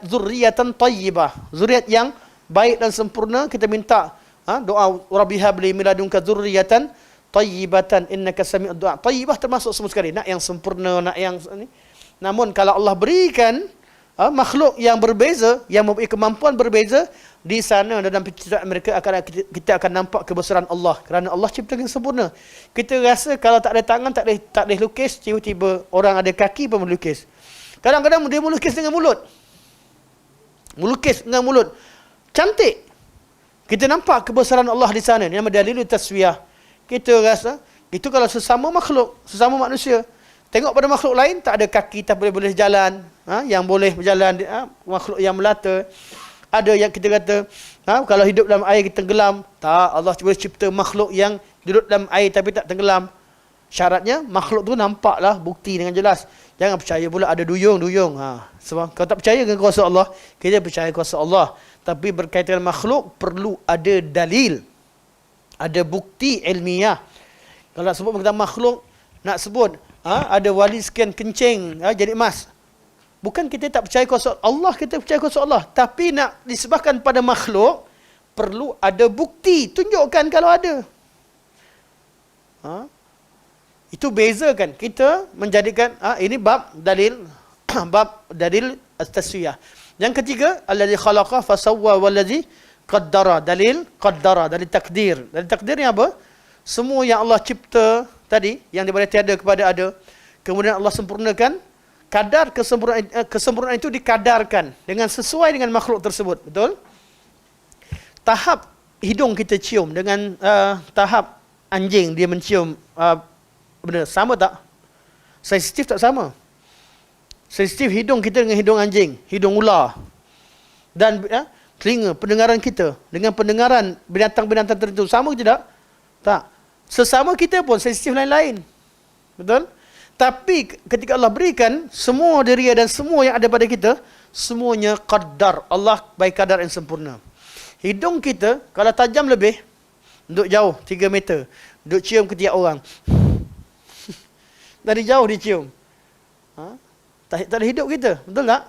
zurriyatan tayyibah, zuriat yang baik dan sempurna. Kita minta doa Rabbi habli min ladunka zurriyatan tayyibatan innaka sami'ud du'a. Tayyibah termasuk semua sekali, nak yang sempurna, nak yang ni. Namun kalau Allah berikan makhluk yang berbeza, yang mempunyai kemampuan berbeza, di sana dalam penciptaan mereka kita akan nampak kebesaran Allah. Kerana Allah ciptakan sempurna. Kita rasa kalau tak ada tangan, tak boleh lukis, tiba-tiba orang ada kaki pun melukis. Kadang-kadang dia melukis dengan mulut. Melukis dengan mulut. Cantik. Kita nampak kebesaran Allah di sana. Ini nama dalil taswiyah. Kita rasa, itu kalau sesama makhluk, sesama manusia. Tengok pada makhluk lain, tak ada kaki, tak boleh jalan. Yang boleh berjalan, makhluk yang melata. Ada yang kita kata, kalau hidup dalam air kita tenggelam. Tak, Allah cuba cipta makhluk yang duduk dalam air tapi tak tenggelam. Syaratnya, makhluk tu nampaklah bukti dengan jelas. Jangan percaya pula ada duyung-duyung. Sebab kalau tak percaya dengan kuasa Allah, kita percaya kuasa Allah. Tapi berkaitan dengan makhluk, perlu ada dalil. Ada bukti ilmiah. Kalau nak sebut tentang makhluk, nak sebut ada wali sekian kencing jadi emas. Bukan kita tak percaya kuasa Allah, kita percaya kuasa Allah. Tapi nak disebabkan pada makhluk, perlu ada bukti. Tunjukkan kalau ada. Itu bezakan. Kita menjadikan, ini bab dalil, bab dalil at-taswiyah. Yang ketiga, alladzi khalaqa fasawwa wallazi qaddara. Dalil qaddara, dalil takdir. Dalil takdir ni apa? Semua yang Allah cipta tadi, yang daripada tiada kepada ada, kemudian Allah sempurnakan, kadar kesempurnaan itu dikadarkan dengan sesuai dengan makhluk tersebut. Betul? Tahap hidung kita cium dengan tahap anjing dia mencium benda, sama tak? Sensitif tak sama? Sensitif hidung kita dengan hidung anjing, hidung ular. Dan telinga, pendengaran kita dengan pendengaran binatang-binatang tertentu sama ke tidak? Tak. Sesama kita pun sensitif lain-lain. Betul? Tapi ketika Allah berikan semua deria dan semua yang ada pada kita, semuanya qadar. Allah bagi kadar yang sempurna. Hidung kita kalau tajam lebih, duduk jauh 3 meter, duduk cium ketiak orang. Dari jauh dia cium. Tak ada hidup kita. Betul tak?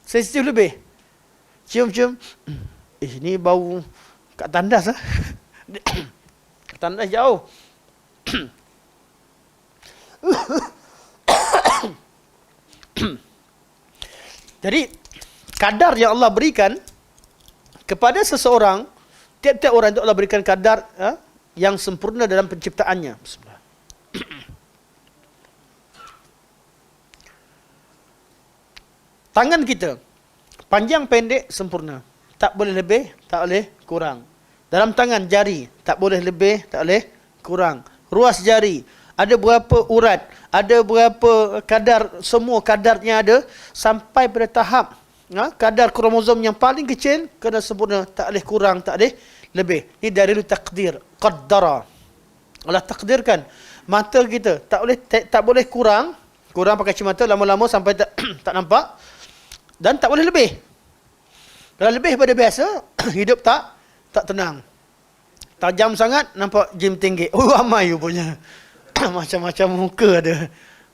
Sensitif lebih. Cium-cium. Ni bau kat tandas. Tandas jauh. Jadi, kadar yang Allah berikan kepada seseorang, tiap-tiap orang itu Allah berikan kadar yang sempurna dalam penciptaannya. Bismillah. Tangan kita, panjang pendek sempurna. Tak boleh lebih, tak boleh kurang. Dalam tangan jari, tak boleh lebih, tak boleh kurang. Ruas jari, ada berapa urat, ada berapa kadar, semua kadarnya ada. Sampai pada tahap, kadar kromosom yang paling kecil, kena sempurna. Tak boleh kurang, tak boleh lebih. Ini dalil takdir, qaddara. Allah takdirkan. Mata kita, tak boleh kurang. Kurang pakai kacamata lama-lama sampai tak nampak. Dan tak boleh lebih. Kalau lebih pada biasa, hidup tak tenang. Tajam sangat, nampak jim tinggi. Oh, ramai punya. Macam-macam muka ada.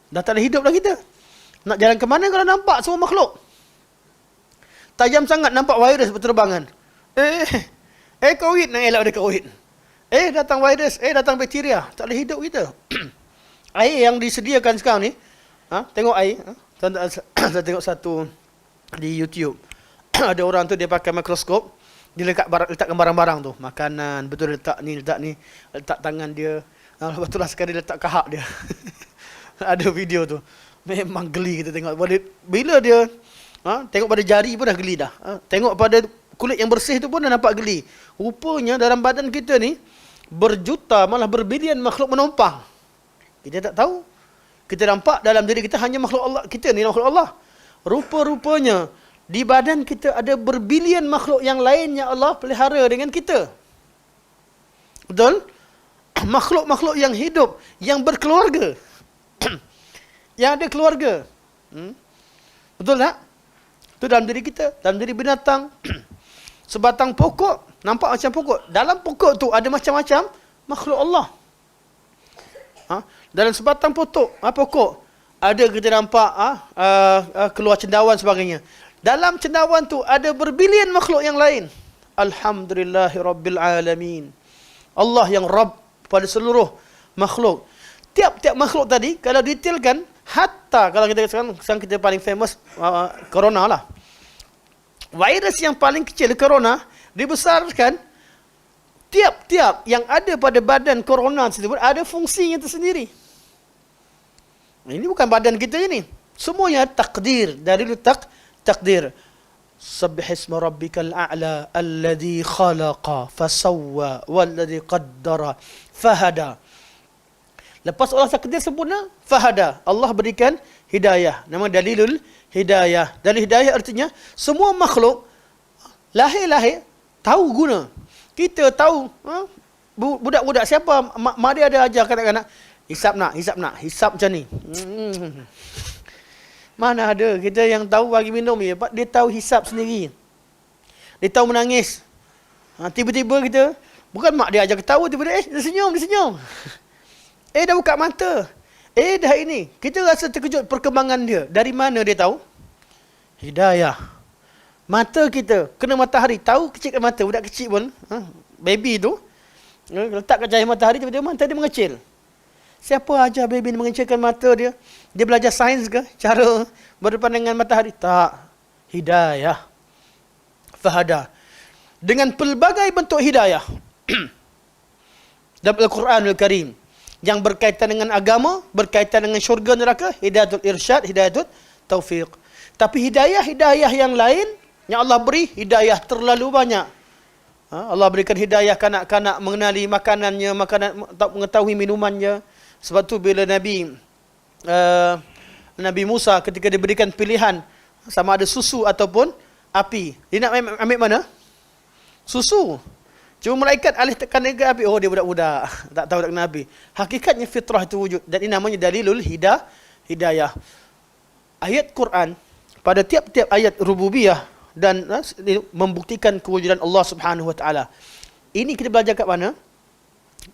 Dah tak ada hidup dah kita. Nak jalan ke mana kalau nampak semua makhluk? Tajam sangat, nampak virus berterbangan. COVID, nak elak ada COVID. Datang virus, datang bakteria. Tak boleh hidup kita. Air yang disediakan sekarang ni, tengok air. Saya tengok satu di YouTube. Ada orang tu dia pakai mikroskop, dia letakkan barang-barang tu, makanan, betul letak ni, letak tangan dia. Lepas tu lah sekali letak kahak dia. Ada video tu. Memang geli kita tengok. Bila dia tengok pada jari pun dah geli dah. Tengok pada kulit yang bersih tu pun dah nampak geli. Rupanya dalam badan kita ni berjuta, malah berbilion makhluk menumpang. Kita tak tahu. Kita nampak dalam diri kita hanya makhluk Allah. Kita ni makhluk Allah. Rupa-rupanya di badan kita ada berbilion makhluk yang lain yang Allah pelihara dengan kita. Betul? Makhluk-makhluk yang hidup, yang berkeluarga. Yang ada keluarga. Betul tak? Itu dalam diri kita, dalam diri binatang. Sebatang pokok, nampak macam pokok. Dalam pokok tu ada macam-macam makhluk Allah. Dalam sebatang pokok, ada kita nampak keluar cendawan sebagainya. Dalam cendawan tu ada berbilion makhluk yang lain. Alhamdulillahirabbil alamin. Allah yang Rabb pada seluruh makhluk. Tiap-tiap makhluk tadi kalau detailkan, hatta kalau kita sekarang kita paling famous corona lah. Virus yang paling kecil corona dibesarkan. Tiap-tiap yang ada pada badan corona tersebut ada fungsinya tersendiri. Ini bukan badan kita ini. Semuanya takdir, dari takdir. Subbihisma rabbikal a'la alladhi khalaqa fasawwa walladhi qaddara fahada. Lepas Allah takdir sempurna, fahada. Allah berikan hidayah. Nama dalilul hidayah. Dalil hidayah artinya semua makhluk lahir-lahir tahu guna. Kita tahu, budak-budak siapa mak dia ada ajar kanak-kanak, hisap hisap macam ni. Mana ada kita yang tahu bagi minum dia tahu hisap sendiri. Dia tahu menangis. Tiba-tiba kita, bukan mak dia ajar ketawa, tiba-tiba dia senyum. Dah buka mata. Dah ini. Kita rasa terkejut perkembangan dia. Dari mana dia tahu? Hidayah. Mata kita kena matahari, tahu kecilkan mata. Budak kecil pun, baby tu, letakkan cahaya matahari, tiba-tiba mata dia mengecil. Siapa ajar baby ni mengecilkan mata dia? Dia belajar sains ke? Cara berdepan dengan matahari? Tak. Hidayah. Fahada. Dengan pelbagai bentuk hidayah. Dalam Al-Quranul Karim. Yang berkaitan dengan agama, berkaitan dengan syurga neraka, hidayatul irsyad, hidayatul taufiq. Tapi hidayah-hidayah yang lain, yang Allah beri, hidayah terlalu banyak. Allah berikan hidayah kanak-kanak mengenali makanannya, mengetahui minumannya. Sebab tu bila Nabi Musa ketika diberikan pilihan sama ada susu ataupun api, dia nak ambil mana? Susu. Cuma malaikat alih tekan ke api. Oh, dia budak-budak, tak tahu tak kena api. Hakikatnya fitrah itu wujud. Dan ini namanya dalilul hidayah. Ayat Quran pada tiap-tiap ayat rububiyah dan membuktikan kewujudan Allah Subhanahu wa taala. Ini kita belajar kat mana?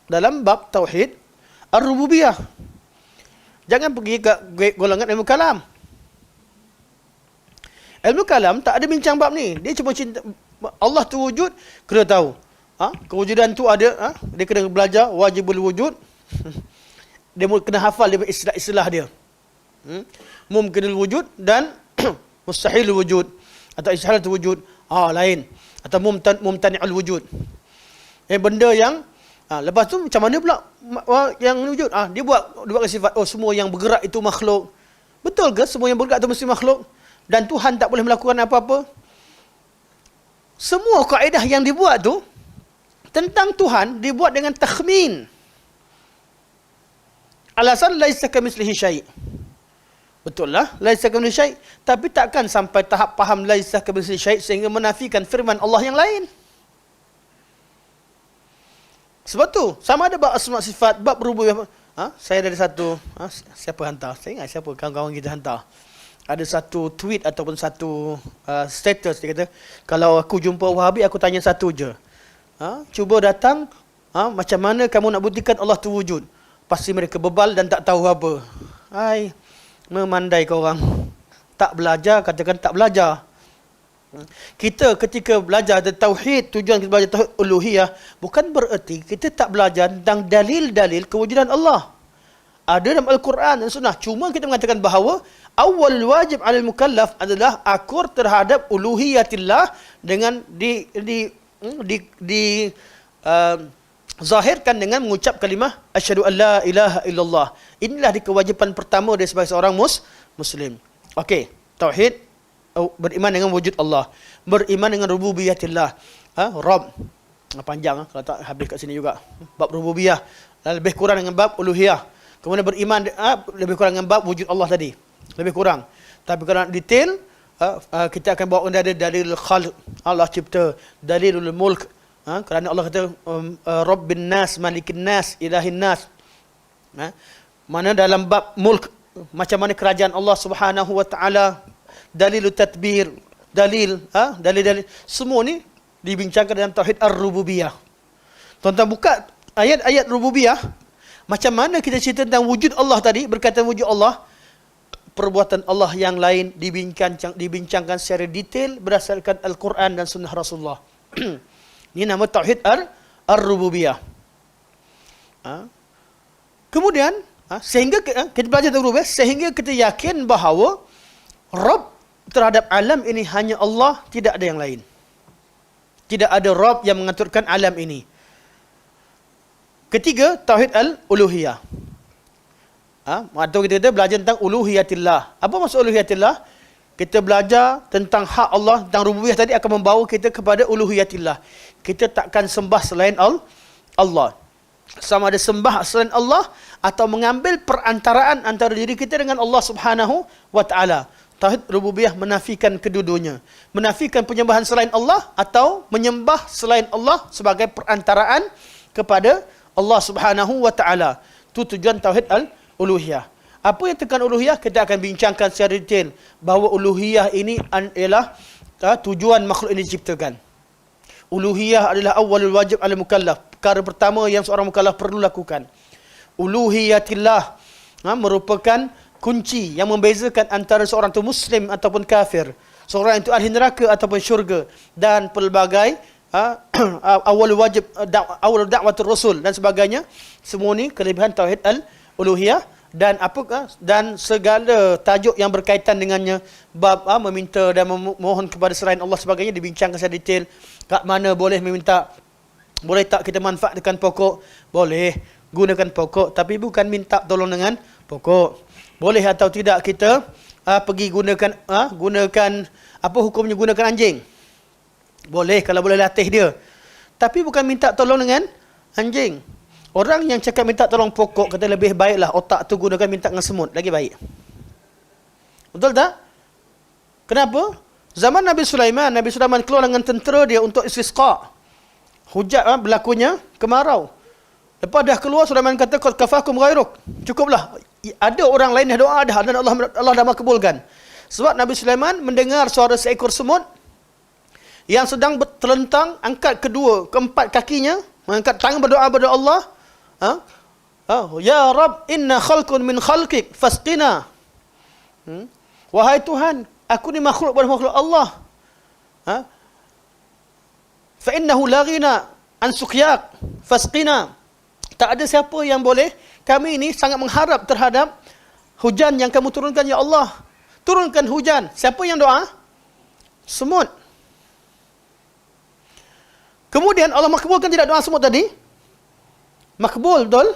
Dalam bab tauhid ar-rububiyah. Jangan pergi ke golongan ilmu kalam. Ilmu kalam tak ada bincang bab ni. Dia cuma cinta Allah tu wujud, kena tahu. Kewujudan tu ada, dia kena belajar wajibul wujud. Dia kena hafal dia istilah-istilah dia. Mumkinul wujud dan mustahilul wujud atau istihalatul wujud. Lain. Atau mumtani'ul wujud. Benda yang lepas tu macam mana pula yang wujud? Dia buat sifat, semua yang bergerak itu makhluk. Betul ke semua yang bergerak itu mesti makhluk? Dan Tuhan tak boleh melakukan apa-apa? Semua kaedah yang dibuat tu tentang Tuhan dibuat dengan takhmin. Alasan laisa kamitslihi syai'. Betul lah, laisa kamitslihi syai', tapi takkan sampai tahap faham laisa kamitslihi syai' sehingga menafikan firman Allah yang lain. Sebab tu, sama ada bab asma sifat, bab rububiyah. Saya ada satu, siapa hantar? Saya ingat siapa kawan-kawan kita hantar. Ada satu tweet ataupun satu status, dia kata, kalau aku jumpa Wahabi, aku tanya satu je. Cuba datang, macam mana kamu nak buktikan Allah tu wujud? Pasti mereka bebal dan tak tahu apa. Memandai kau orang. Tak belajar, katakan tak belajar. Kita ketika belajar tauhid, tujuan kita belajar tauhid uluhiyah, bukan bererti kita tak belajar tentang dalil-dalil kewujudan Allah. Ada dalam Al-Quran dan Sunnah. Cuma kita mengatakan bahawa awal wajib 'alal mukallaf adalah akur terhadap uluhiyatillah dengan zahirkan dengan mengucap kalimah asyhadu an la ilaha illallah. Inilah kewajipan pertama dia sebagai seorang muslim. Okey, tauhid, beriman dengan wujud Allah, beriman dengan rububiyatillah. Rabb panjang kalau tak habis kat sini juga. Bab rububiyah lebih kurang dengan bab uluhiyah. Kemudian beriman lebih kurang dengan bab wujud Allah tadi. Lebih kurang. Tapi kalau detail kita akan bawa dari dalil khalq, Allah cipta, dalilul mulk, kerana Allah kata Rabbin nas, malikin nas, ilahin nas. Mana dalam bab mulk, macam mana kerajaan Allah Subhanahu wa taala, dalil tadbir, dalil semua ni dibincangkan dalam tauhid ar-rububiyah. Tuan-tuan buka ayat-ayat rububiyah, macam mana kita cerita tentang wujud Allah tadi, berkaitan wujud Allah, perbuatan Allah yang lain dibincangkan secara detail berdasarkan Al-Quran dan Sunnah Rasulullah. Ini nama tauhid ar-rububiyah. Kemudian sehingga kita belajar tentang rububiyah, sehingga kita yakin bahawa Rabb terhadap alam ini hanya Allah, tidak ada yang lain. Tidak ada Rabb yang mengaturkan alam ini. Ketiga, tauhid al-uluhiyah. Atau kita belajar tentang uluhiyatillah. Apa maksud uluhiyatillah? kita belajar tentang hak Allah, tentang rububiyah tadi akan membawa kita kepada uluhiyatillah. Kita takkan sembah selain Allah. Sama ada sembah selain Allah atau mengambil perantaraan antara diri kita dengan Allah Subhanahu wa taala. Tauhid rububiyah menafikan kedua-duanya. Menafikan penyembahan selain Allah atau menyembah selain Allah sebagai perantaraan kepada Allah Subhanahu wa taala. Itu tujuan tauhid al-uluhiyah. Apa yang tekan uluhiyah? Kita akan bincangkan secara detail bahawa uluhiyah ini ialah tujuan makhluk ini diciptakan. Uluhiyah adalah awwalul wajib al mukallaf. Perkara pertama yang seorang mukallaf perlu lakukan. Uluhiyatillah merupakan kunci yang membezakan antara seorang itu muslim ataupun kafir, seorang itu ahli neraka ataupun syurga, dan pelbagai awal wajib awal da'watul rasul dan sebagainya. Semua ni kelebihan tauhid al-uluhiyah. Dan apakah dan segala tajuk yang berkaitan dengannya, bab meminta dan memohon kepada selain Allah sebagainya dibincangkan secara detail. Kat mana boleh meminta, boleh tak kita manfaatkan pokok? Boleh, gunakan pokok, tapi bukan minta tolong dengan pokok. Boleh atau tidak kita pergi gunakan apa hukumnya gunakan anjing? Boleh kalau boleh latih dia. Tapi bukan minta tolong dengan anjing. Orang yang cakap minta tolong pokok, kata lebih baiklah otak tu gunakan minta dengan semut, lagi baik. Betul tak? Kenapa? Zaman Nabi Sulaiman keluar dengan tentera dia untuk istisqa. Hujat berlakunya kemarau. Lepas dah keluar, Sulaiman kata, qad kafakum ghairuk. Cukuplah. Ada orang lain dah doa dah, dan Allah dah makbulkan. Sebab Nabi Sulaiman mendengar suara seekor semut yang sedang terlentang, angkat keempat kakinya, mengangkat tangan berdoa kepada Allah. Ya Rab, inna khalqun min khalqik fasqina. Wahai Tuhan, aku ni makhluk pada makhluk Allah. Fa innahu la ghina an suqyak fasqina. Tak ada siapa yang boleh. Kami ini sangat mengharap terhadap hujan yang kamu turunkan, ya Allah. Turunkan hujan. Siapa yang doa? Semut. Kemudian Allah makbulkan tidak doa semut tadi? Makbul, betul?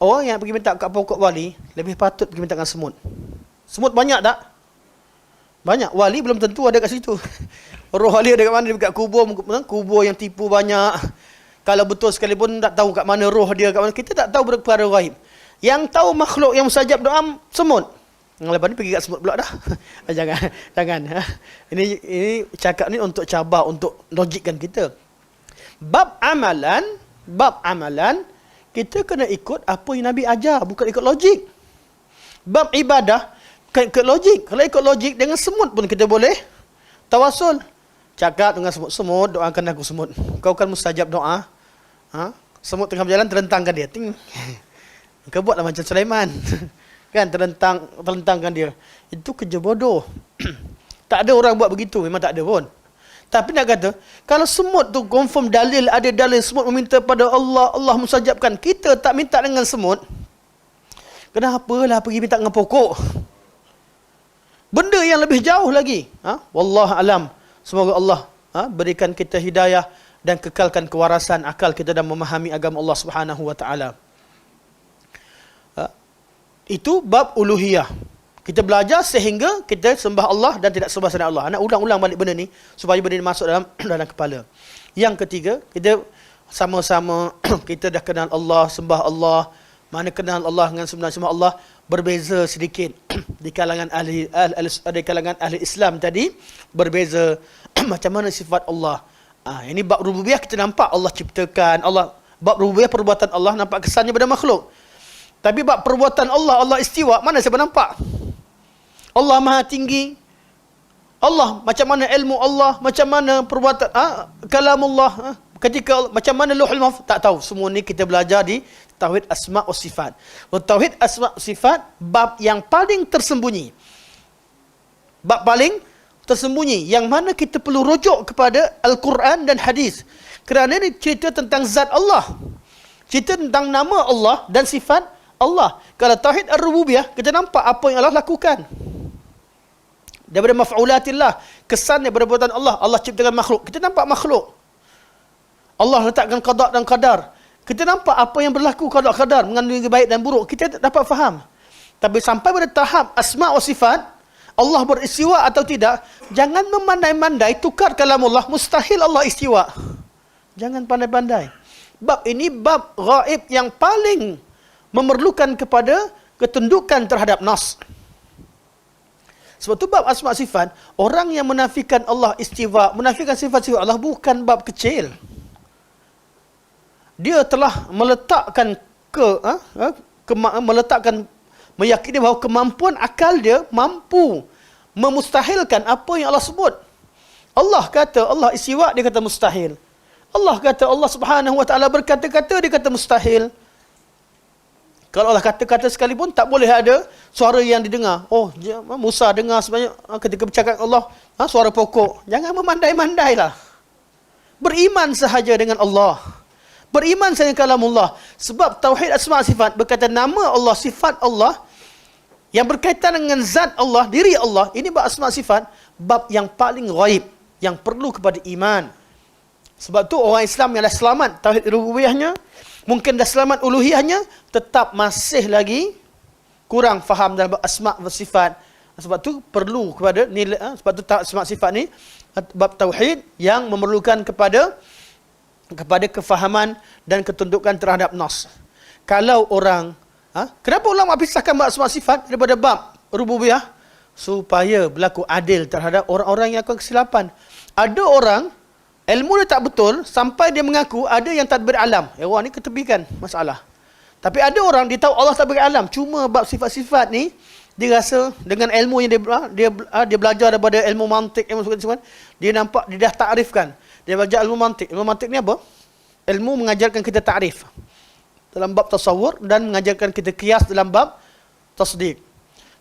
Orang yang pergi minta kat pokok wali, lebih patut pergi minta dengan semut. Semut banyak tak? Banyak. Wali belum tentu ada kat situ. Roh wali ada kat mana? Dekat kubur yang tipu banyak. Kalau betul sekalipun tak tahu kat mana roh dia, kat mana. Kita tak tahu perkara ghaib. Yang tahu makhluk yang mustajab doa, semut. Lepas ni pergi kat semut pula dah. Jangan. Ini cakap ni untuk cabar, untuk logikkan kita. Bab amalan, kita kena ikut apa yang Nabi ajar, bukan ikut logik. Bab ibadah, bukan ikut logik. Kalau ikut logik, dengan semut pun kita boleh tawasul. Cakap dengan semut, doakan aku semut. Kau kan mustajab doa. Semut tengah berjalan, terlentangkan dia. Ting. Kau buatlah macam Sulaiman. Kan, terlentangkan dia. Itu kerja bodoh. Tak ada orang buat begitu, memang tak ada pun. Tapi nak kata, kalau semut tu confirm dalil, ada dalil semut meminta pada Allah, Allah mustajabkan. Kita tak minta dengan semut. Kenapalah pergi minta dengan pokok? Benda yang lebih jauh lagi. Wallahu alam. Semoga Allah berikan kita hidayah dan kekalkan kewarasan akal kita dan memahami agama Allah Subhanahu wa taala. Itu bab uluhiyah. Kita belajar sehingga kita sembah Allah dan tidak sembah selain Allah. Nak ulang-ulang balik benda ni supaya benda ni masuk dalam kepala. Yang ketiga, kita sama-sama kita dah kenal Allah, sembah Allah. Mana kenal Allah dengan sembah Allah berbeza sedikit. Di kalangan ahli Islam tadi berbeza macam mana sifat Allah. Ini bab rububiyah kita nampak Allah ciptakan, Allah bab rububiyah perbuatan Allah nampak kesannya pada makhluk. Tapi bab perbuatan Allah istiwa, mana siapa nampak? Allah Maha Tinggi. Allah, macam mana ilmu Allah, macam mana perbuatan kalamullah, ketika macam mana Lauhul Mahfuz, tak tahu. Semua ni kita belajar di tauhid asma' wa sifat. Tauhid asma' wa sifat bab yang paling tersembunyi. Bab paling tersembunyi yang mana kita perlu rujuk kepada Al-Quran dan hadis. Kerana ini cerita tentang zat Allah. Cerita tentang nama Allah dan sifat Allah. Kalau tauhid ar-rububiyah, kita nampak apa yang Allah lakukan. Daripada maf'ulatillah, kesan daripada perbuatan Allah. Allah ciptakan makhluk. Kita nampak makhluk. Allah letakkan qada dan qadar. Kita nampak apa yang berlaku qada qadar, mengandungi baik dan buruk. Kita dapat faham. Tapi sampai pada tahap asma' wa sifat, Allah beristiwa atau tidak, jangan memandai-mandai tukar kalamullah, mustahil Allah istiwa. Jangan pandai-pandai. Bab ini bab ghaib yang paling memerlukan kepada ketundukan terhadap nas. Sebab tu bab asma sifat, orang yang menafikan Allah istiwa, menafikan sifat-sifat Allah bukan bab kecil. Dia telah meletakkan meletakkan, meyakini bahawa kemampuan akal dia mampu memustahilkan apa yang Allah sebut. Allah kata Allah istiwa, dia kata mustahil. Allah kata Allah Subhanahu wa taala berkata-kata, dia kata mustahil. Kalau Allah kata-kata sekalipun tak boleh ada suara yang didengar. Oh, Musa dengar sebanyak ketika bercakap Allah, suara pokok. Jangan memandai-mandailah. Beriman sahaja dengan Allah. Beriman sahaja dengan kalamullah. Sebab tauhid asma sifat berkaitan nama Allah, sifat Allah yang berkaitan dengan zat Allah, diri Allah. Ini bab asma sifat, bab yang paling ghaib, yang perlu kepada iman. Sebab tu orang Islam yang dah selamat tauhid rububiyahnya, mungkin dah selamat uluhiyahnya, tetap masih lagi kurang faham dalam asma' wa sifat. Sebab tu perlu kepada nilai, sebab tu asma' sifat ni bab tauhid yang memerlukan kepada kefahaman dan ketundukan terhadap nas. Kalau orang, kenapa ulama pisahkan bab asma' sifat daripada bab rububiyah? Supaya berlaku adil terhadap orang-orang yang akan kesilapan. Ada orang ilmu dia tak betul sampai dia mengaku ada yang tadbir alam. Orang ni ketepikan masalah. Tapi ada orang dia tahu Allah tadbir alam. Cuma bab sifat-sifat ni dia rasa dengan ilmu yang dia belajar daripada ilmu mantik, ilmu sifat, dia nampak dia dah takrifkan. Dia belajar ilmu mantik. Ilmu mantik ni apa? Ilmu mengajarkan kita takrif dalam bab tasawur dan mengajarkan kita qiyas dalam bab tasdiq.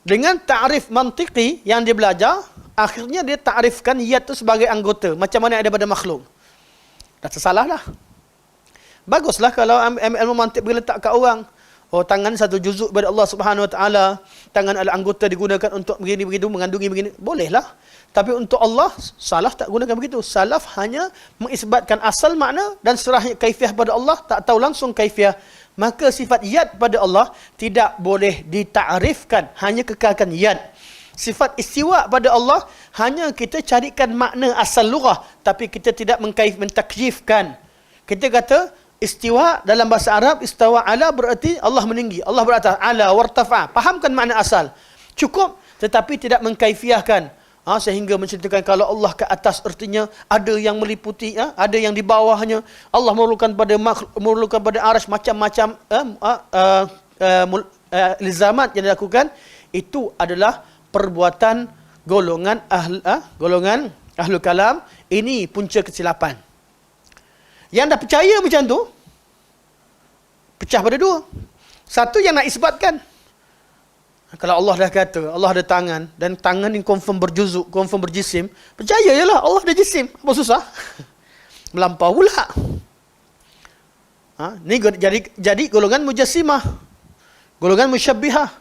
Dengan ta'rif mantiki yang dia belajar, akhirnya dia ta'rifkan yat itu sebagai anggota. Macam mana ada pada makhluk. Dah tersalah lah. Baguslah kalau ilmu mantik boleh letak kat orang. Oh, tangan satu juzuk kepada Allah Subhanahu Wa Taala. Tangan adalah anggota digunakan untuk begini begitu, mengandungi begini. Bolehlah. Tapi untuk Allah, salaf tak gunakan begitu. Salaf hanya mengisbatkan asal makna dan serah kaifiah pada Allah, tak tahu langsung kaifiah. Maka sifat yad pada Allah tidak boleh ditarifkan, hanya kekalkan yad. Sifat istiwa pada Allah hanya kita carikan makna asal lughah, tapi kita tidak mentakyifkan. Kita kata istiwa dalam bahasa Arab, istawa ala berarti Allah meninggi, Allah beratas, ala wartafa. Fahamkan makna asal. Cukup, tetapi tidak mengkaifiahkan. Sehingga menceritakan kalau Allah ke atas artinya ada yang meliputi, ada yang di bawahnya. Allah memerlukan pada arasy macam-macam ilzamat yang dilakukan. Itu adalah perbuatan golongan ahlul kalam. Ini punca kesilapan. Yang dah percaya macam tu pecah pada dua. Satu yang nak isbatkan. Kalau Allah dah kata, Allah ada tangan, dan tangan ni confirm berjuzuk, confirm berjisim, percaya je lah, Allah ada jisim. Apa susah? Melampau pula. Ni jadi golongan mujassimah. Golongan musyabbihah.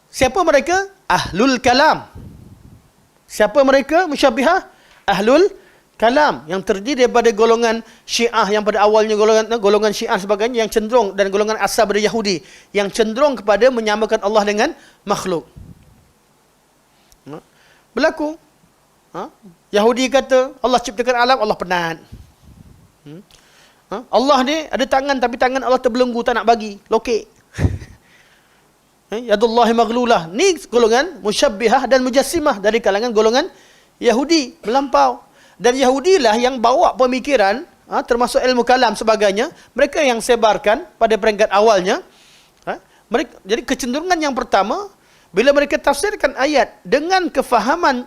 Siapa mereka? Ahlul kalam. Siapa mereka musyabbihah? Ahlul kalam, yang terdiri daripada golongan Syiah yang pada awalnya golongan Syiah sebagainya, yang cenderung, dan golongan asal pada Yahudi yang cenderung kepada menyamakan Allah dengan makhluk. Berlaku. Yahudi kata Allah ciptakan alam, Allah penat. Allah ni ada tangan, tapi tangan Allah terbelenggu, tak nak bagi, lokek. Yadullahi maghlulah. Ni golongan musyabbihah dan mujassimah dari kalangan golongan Yahudi, melampau. Dan Yahudi lah yang bawa pemikiran, termasuk ilmu kalam sebagainya, mereka yang sebarkan pada peringkat awalnya. Jadi kecenderungan yang pertama, bila mereka tafsirkan ayat dengan kefahaman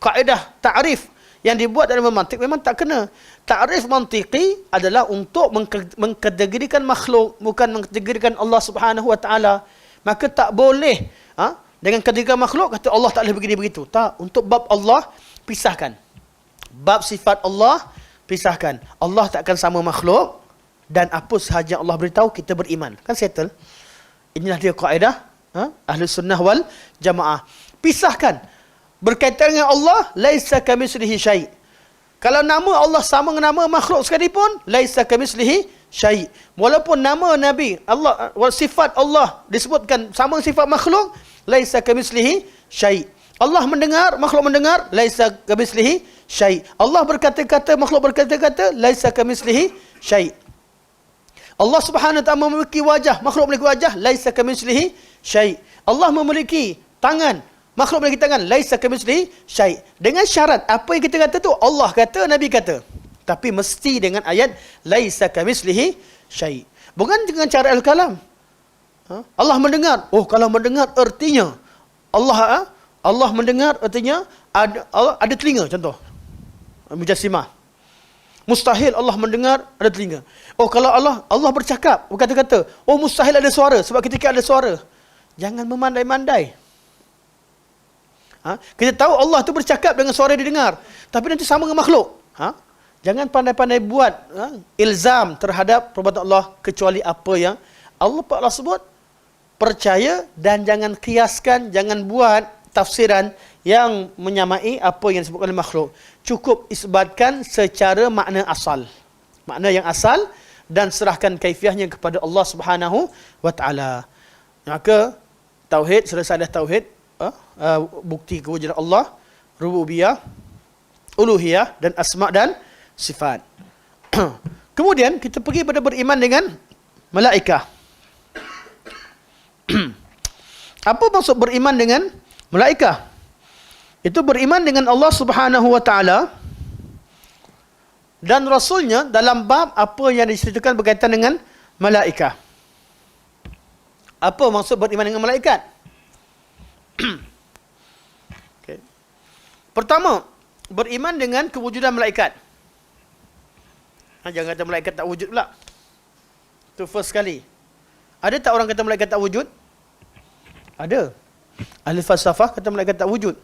kaedah ta'rif yang dibuat dalam mantik, memang tak kena. Ta'rif mantiki adalah untuk mengkategorikan makhluk, bukan mengkategorikan Allah Subhanahu Wa Taala. Maka tak boleh dengan kategori makhluk kata Allah tak boleh begini begitu. Tak, untuk bab Allah pisahkan. Bab sifat Allah pisahkan. Allah takkan sama makhluk, dan apa sahaja Allah beritahu kita beriman. Kan settle. Inilah dia kaedah Ahlus Sunnah wal Jamaah. Pisahkan. Berkaitan dengan Allah, laisa kamitslihi syai'. Kalau nama Allah sama dengan nama makhluk sekalipun, laisa kamitslihi syai'. Walaupun nama Nabi Allah, sifat Allah disebutkan sama sifat makhluk, laisa kamitslihi syai'. Allah mendengar, makhluk mendengar, laisa kamitslihi syai'. Allah berkata-kata, makhluk berkata-kata, laisa kamitslihi syai'. Allah Subhanahu wa taala memiliki wajah, makhluk memiliki wajah, laisa kamitslihi syai'. Allah memiliki tangan, makhluk memiliki tangan, laisa kamitslihi syai'. Dengan syarat apa yang kita kata tu Allah kata, Nabi kata. Tapi mesti dengan ayat laisa kamitslihi syai'. Bukan dengan cara al-kalam. Allah mendengar. Oh, kalau mendengar artinya Allah mendengar artinya ada telinga, contoh. Mujassimah. Mustahil Allah mendengar ada telinga. Oh, kalau Allah bercakap, berkata-kata, oh mustahil ada suara sebab ketika ada suara. Jangan memandai-mandai. Kita tahu Allah tu bercakap dengan suara didengar, tapi nanti sama dengan makhluk. Jangan pandai-pandai buat ilzam terhadap perbuatan Allah kecuali apa yang Allah sebut. Percaya dan jangan kiaskan, jangan buat tafsiran yang menyamai apa yang disebutkan oleh makhluk. Cukup isbatkan secara makna asal. Makna yang asal dan serahkan kaifiahnya kepada Allah Subhanahu wa taala. Maka tauhid, selesai dah tauhid, bukti kewujudan Allah, rububiyah, uluhiyah dan asma dan sifat. Kemudian kita pergi pada beriman dengan malaikah. Apa maksud beriman dengan malaikah? Itu beriman dengan Allah Subhanahu wa taala dan rasulnya dalam bab apa yang diceritakan berkaitan dengan malaikah. Apa maksud beriman dengan malaikat? Okay. Pertama, beriman dengan kewujudan malaikat. Jangan kata malaikat tak wujud pula. Itu first kali. Ada tak orang kata malaikat tak wujud? Ada. Ahli falsafah kata malaikat tak wujud.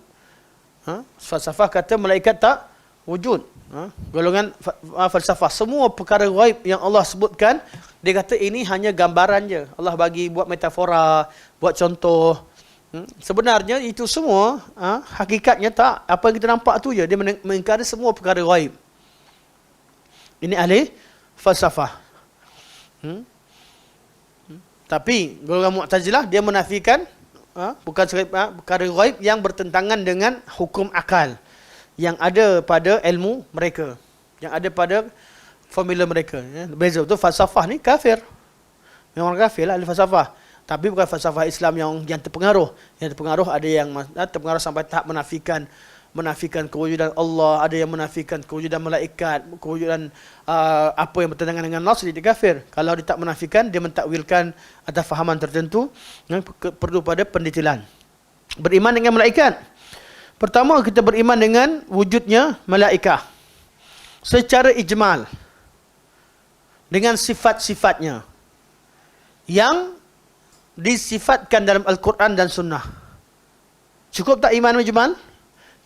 Falsafah kata malaikat tak wujud. Golongan falsafah. Semua perkara ghaib yang Allah sebutkan, dia kata ini hanya gambaran je. Allah bagi buat metafora, buat contoh. Sebenarnya itu semua, hakikatnya tak. Apa yang kita nampak tu je. Dia mengingkari semua perkara ghaib. Ini ahli falsafah. Tapi golongan Mu'tazilah dia menafikan bukan perkara ghaib yang bertentangan dengan hukum akal yang ada pada ilmu mereka, yang ada pada formula mereka. Beza tu falsafah ni kafir. Memang kafir lah ahli falsafah. Tapi bukan falsafah Islam yang terpengaruh. Yang terpengaruh ada yang terpengaruh sampai tahap menafikan kewujudan Allah, ada yang menafikan kewujudan malaikat, kewujudan apa yang bertentangan dengan Allah, dia kafir. Kalau dia tak menafikan, dia mentakwilkan atas fahaman tertentu yang perlu pada pendetilan. Beriman dengan malaikat. Pertama, kita beriman dengan wujudnya malaikah secara ijmal, dengan sifat-sifatnya yang disifatkan dalam Al-Quran dan Sunnah. Cukup tak iman ijmal?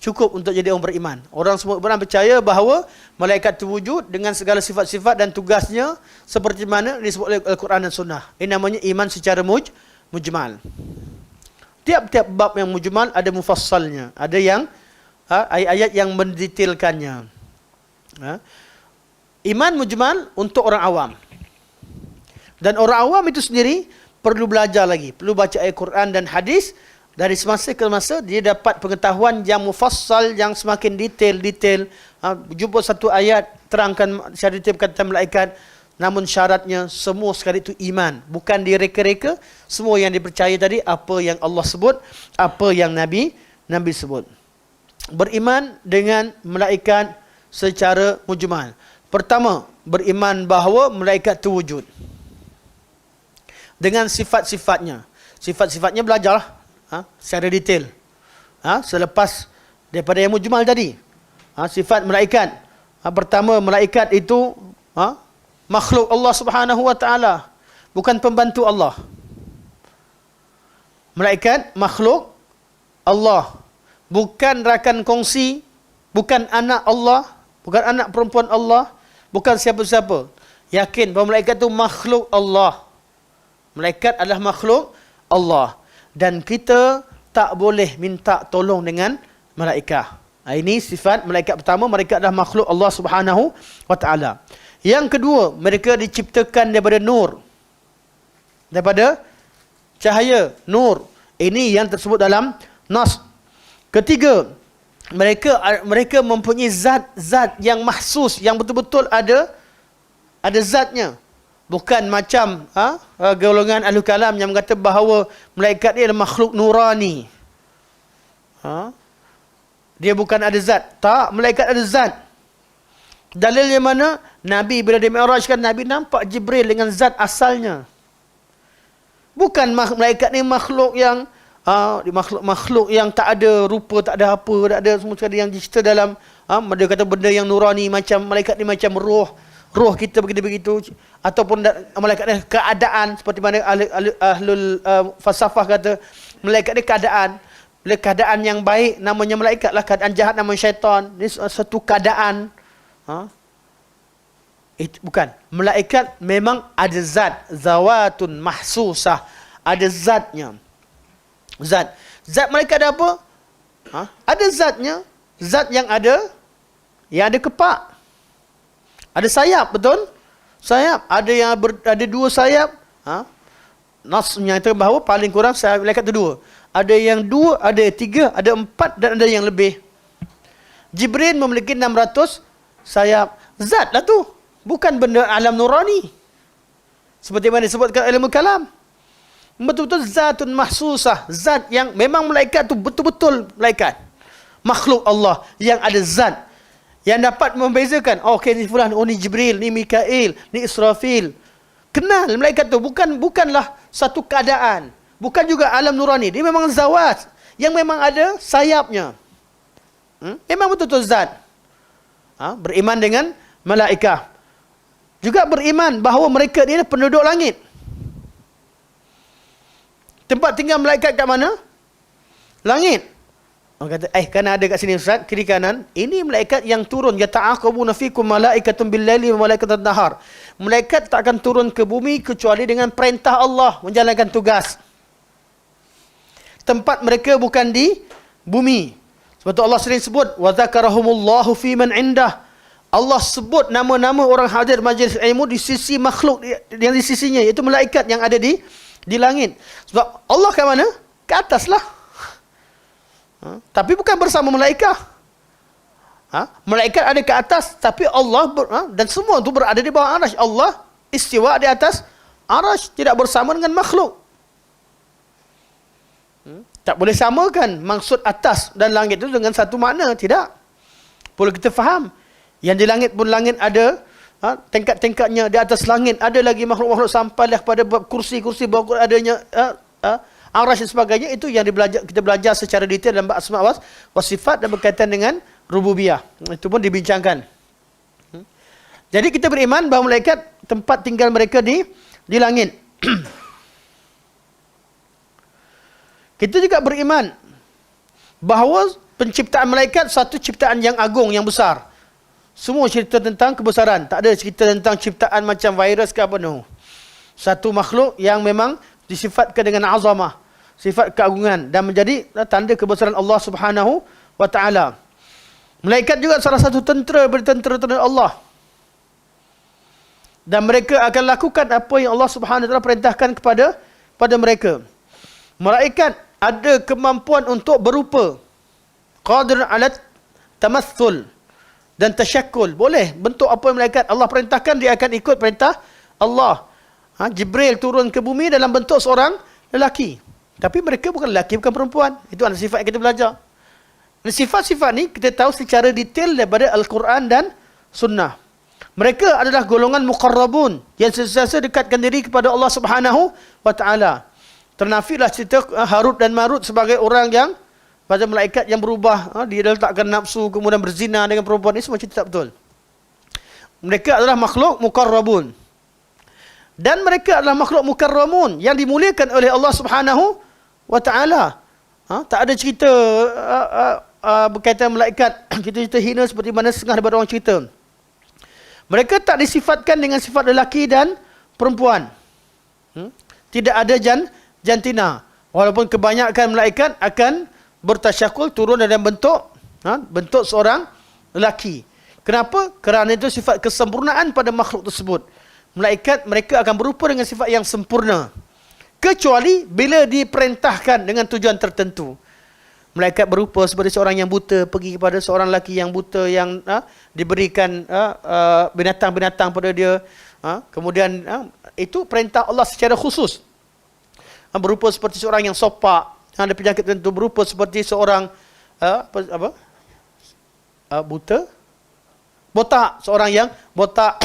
Cukup untuk jadi orang beriman. Orang semua beriman percaya bahawa malaikat itu wujud dengan segala sifat-sifat dan tugasnya seperti mana disebut oleh Al-Quran dan Sunnah. Ini namanya iman secara mujmal. Tiap-tiap bab yang mujmal ada mufassalnya. Ada yang ayat-ayat yang mendetailkannya. Iman mujmal untuk orang awam. Dan orang awam itu sendiri perlu belajar lagi. Perlu baca ayat Quran dan hadis. Dari semasa ke masa, dia dapat pengetahuan yang mufassal, yang semakin detail. Jumpa satu ayat, terangkan secara detail kata malaikat. Namun syaratnya, semua sekali itu iman. Bukan direka-reka. Semua yang dipercaya tadi, apa yang Allah sebut, apa yang Nabi sebut. Beriman dengan malaikat secara mujmal. Pertama, beriman bahawa malaikat itu wujud. Dengan sifat-sifatnya. Sifat-sifatnya belajarlah. Secara detail. Selepas daripada yang mujmal tadi. Sifat malaikat. Pertama, malaikat itu makhluk Allah Subhanahu wa taala, bukan pembantu Allah. Malaikat makhluk Allah, bukan rakan kongsi, bukan anak Allah, bukan anak perempuan Allah, bukan siapa-siapa. Yakin bahawa malaikat itu makhluk Allah. Malaikat adalah makhluk Allah. Dan kita tak boleh minta tolong dengan malaikat. Ini sifat malaikat pertama, mereka adalah makhluk Allah Subhanahu wa taala. Yang kedua, mereka diciptakan daripada nur. Daripada cahaya, nur. Ini yang tersebut dalam nas. Ketiga, mereka mempunyai zat yang mahsus, yang betul-betul ada zatnya. Bukan macam golongan ahli kalam yang mengata bahawa malaikat ni adalah makhluk nurani. Dia bukan ada zat. Tak, malaikat ada zat. Dalilnya mana? Nabi bila dia mi'rajkan, Nabi nampak Jibril dengan zat asalnya. Bukan malaikat ni makhluk yang makhluk yang tak ada rupa, tak ada apa, tak ada semua sekali yang dicerita dalam dia kata benda yang nurani, macam malaikat ni macam roh kita begitu-begitu, ataupun malaikat ni keadaan, seperti mana ahlul falsafah kata malaikat ni keadaan. Bila keadaan yang baik namanya malaikat lah, keadaan jahat namanya syaitan. Ini satu keadaan. Bukan. Malaikat memang ada zat, zawatun mahsusah, ada zatnya. Zat malaikat ada apa? Ada zatnya. Zat yang ada kepak. Ada sayap, betul? Sayap. Ada yang ada dua sayap. Nas menyatakan bahawa paling kurang sayap malaikat itu dua. Ada yang dua, ada tiga, ada empat dan ada yang lebih. Jibril memiliki 600 sayap. Zat lah tu. Bukan benda alam nurani. Seperti mana disebutkan ilmu kalam. Betul-betul zatun mahsusah. Zat yang memang malaikat tu betul-betul malaikat. Makhluk Allah yang ada zat. Yang dapat membezakan. Oh, okey, ni fulan. Oh, ni Jibril. Ni Mikail. Ni Israfil. Kenal malaikat tu. Bukanlah satu keadaan. Bukan juga alam nurani. Dia memang zawat. Yang memang ada sayapnya. Memang betul-betul zat. Beriman dengan malaikat. Juga beriman bahawa mereka ni penduduk langit. Tempat tinggal malaikat kat mana? Langit. Orang kata, kan ada kat sini Ustaz, kiri kanan. Ini malaikat yang turun. Yata'aqabuna fikum malaikatun bil-laili wa malaikatun nahar. Malaikat tak akan turun ke bumi kecuali dengan perintah Allah menjalankan tugas. Tempat mereka bukan di bumi. Sebab tu Allah sering sebut, wa dzakarahumullahu fi man indah. Allah sebut nama-nama orang hadir majlis ilmu di sisi makhluk yang di sisinya, iaitu malaikat yang ada di langit. Sebab Allah ke mana? Ke atas lah. Tapi bukan bersama malaikat. Malaikat ada ke atas, tapi Allah dan semua itu berada di bawah arasy. Allah istiwa di atas arasy, tidak bersama dengan makhluk. Tak boleh samakan maksud atas dan langit itu dengan satu makna. Tidak. Perlu kita faham. Yang di langit pun langit ada tingkat-tingkatnya. Di atas langit ada lagi makhluk-makhluk sampailah pada kursi-kursi bawah adanya arasy dan sebagainya. Itu yang kita belajar secara detail dalam asma wa sifat dan berkaitan dengan rububiyah. Itu pun dibincangkan. Jadi kita beriman bahawa malaikat tempat tinggal mereka di langit. Kita juga beriman bahawa penciptaan malaikat satu ciptaan yang agung, yang besar. Semua cerita tentang kebesaran. Tak ada cerita tentang ciptaan macam virus ke apa. No. Satu makhluk yang memang disifatkan dengan azamah, sifat keagungan, dan menjadi tanda kebesaran Allah Subhanahu wa taala. Malaikat juga salah satu tentera daripada tentera-tentera Allah. Dan mereka akan lakukan apa yang Allah Subhanahu wa taala perintahkan kepada mereka. Malaikat ada kemampuan untuk berupa. Qadir 'ala tamatthul dan tasyakkul. Boleh bentuk apa yang malaikat Allah perintahkan, dia akan ikut perintah Allah. Jibril turun ke bumi dalam bentuk seorang lelaki. Tapi mereka bukan lelaki, bukan perempuan. Itu adalah sifat yang kita belajar. Dan sifat-sifat ni kita tahu secara detail daripada Al-Quran dan Sunnah. Mereka adalah golongan muqarrabun yang sentiasa dekatkan diri kepada Allah Subhanahu wa taala. Ternafilah cerita Harut dan Marut sebagai orang yang pada malaikat yang berubah, dia letakkan nafsu kemudian berzina dengan perempuan. Ini semua cerita tak betul. Mereka adalah makhluk muqarrabun. Dan mereka adalah makhluk mukarramun yang dimuliakan oleh Allah Subhanahu wa taala. Tak ada cerita berkaitan malaikat cerita hina seperti mana setengah daripada orang cerita. Mereka tak disifatkan dengan sifat lelaki dan perempuan. Tidak ada jantina. Walaupun kebanyakan malaikat akan bertasyakul, turun dalam bentuk seorang lelaki. Kenapa? Kerana itu sifat kesempurnaan pada makhluk tersebut. Malaikat mereka akan berupa dengan sifat yang sempurna. Kecuali bila diperintahkan dengan tujuan tertentu. Malaikat berupa seperti seorang yang buta pergi kepada seorang lelaki yang buta yang diberikan binatang-binatang pada dia. Kemudian itu perintah Allah secara khusus. Berupa seperti seorang yang sopak, ada penyakit tertentu, berupa seperti seorang buta, botak, seorang yang botak.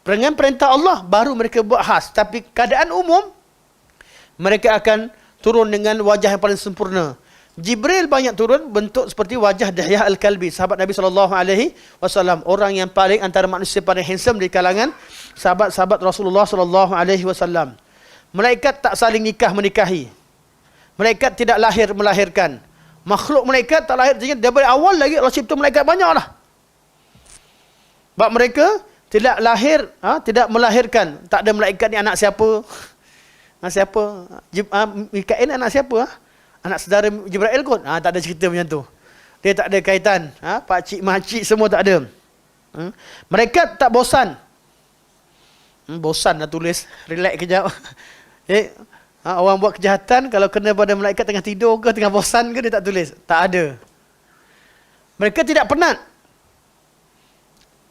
Dengan perintah Allah baru mereka buat khas. Tapi keadaan umum mereka akan turun dengan wajah yang paling sempurna. Jibril banyak turun bentuk seperti wajah Dihyah Al-Kalbi, sahabat Nabi SAW, orang yang paling antara manusia paling handsome di kalangan sahabat-sahabat Rasulullah SAW. Malaikat tak saling nikah menikahi. Malaikat tidak lahir melahirkan. Makhluk malaikat tak lahir, daripada awal lagi Allah cipta malaikat banyaklah. Sebab mereka tidak lahir, tidak melahirkan. Tak ada malaikat ni anak siapa? Anak siapa? Mikail anak siapa? Anak saudara Jibril kot? Tak ada cerita macam tu. Dia tak ada kaitan. Pakcik, makcik semua tak ada. Mereka tak bosan. Bosan nak tulis. Relax kejap. Orang buat kejahatan, kalau kena pada malaikat tengah tidur ke, tengah bosan ke, dia tak tulis. Tak ada. Mereka tidak penat.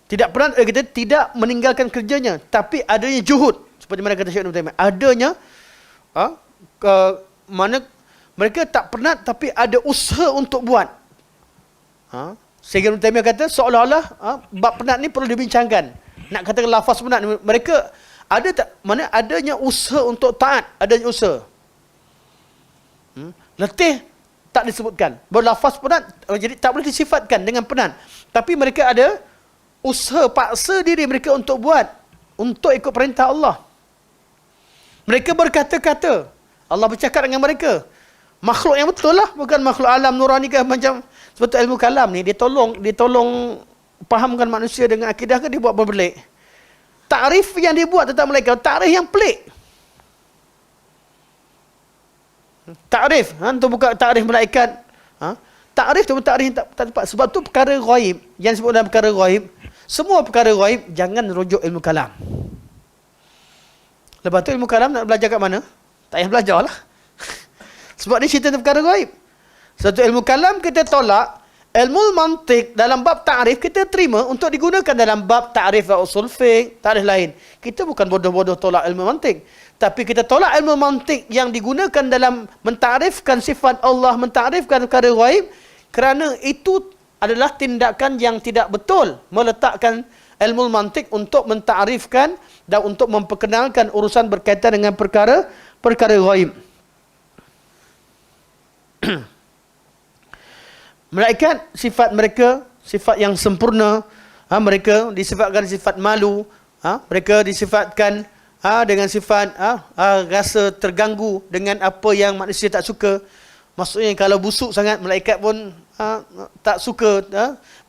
Tidak penat, kita tidak meninggalkan kerjanya. Tapi adanya juhud. Seperti mana kata Syekh Ibn Taimiyah. Adanya, mana mereka tak penat tapi ada usaha untuk buat. Syekh Ibn Taimiyah kata seolah-olah bab penat ni perlu dibincangkan. Nak kata lafaz penat, mereka ada tak, mana adanya usaha untuk taat, adanya usaha. Letih tak disebutkan. Berlafaz penat, jadi tak boleh disifatkan dengan penat. Tapi mereka ada usaha, paksa diri mereka untuk buat, untuk ikut perintah Allah. Mereka berkata-kata, Allah bercakap dengan mereka. Makhluk yang betul lah, bukan makhluk alam nurani ke macam seperti ilmu kalam ni. Dia tolong fahamkan manusia dengan akidah ke dia buat berbelik. Takrif yang dia buat tentang malaikat, takrif yang pelik. Takrif, tu bukan takrif malaikat. Takrif tu takrif yang tak tepat. Sebab tu perkara ghaib, yang disebut dalam perkara ghaib, semua perkara ghaib jangan rujuk ilmu kalam. Lepas tu ilmu kalam nak belajar kat mana? Tak payah belajar lah. Sebab dia cerita tentang perkara gaib. Satu ilmu kalam kita tolak, ilmu mantik dalam bab ta'rif kita terima untuk digunakan dalam bab ta'rif wa usul fiqh, ta'rif lain. Kita bukan bodoh-bodoh tolak ilmu mantik. Tapi kita tolak ilmu mantik yang digunakan dalam mentarifkan sifat Allah, mentarifkan perkara gaib, kerana itu adalah tindakan yang tidak betul. Meletakkan ilmu mantik untuk mentarifkan dan untuk memperkenalkan urusan berkaitan dengan perkara gaib. Malaikat, sifat mereka sifat yang sempurna. Mereka disifatkan sifat malu. Mereka disifatkan dengan sifat rasa terganggu dengan apa yang manusia tak suka. Maksudnya kalau busuk sangat, malaikat pun tak suka.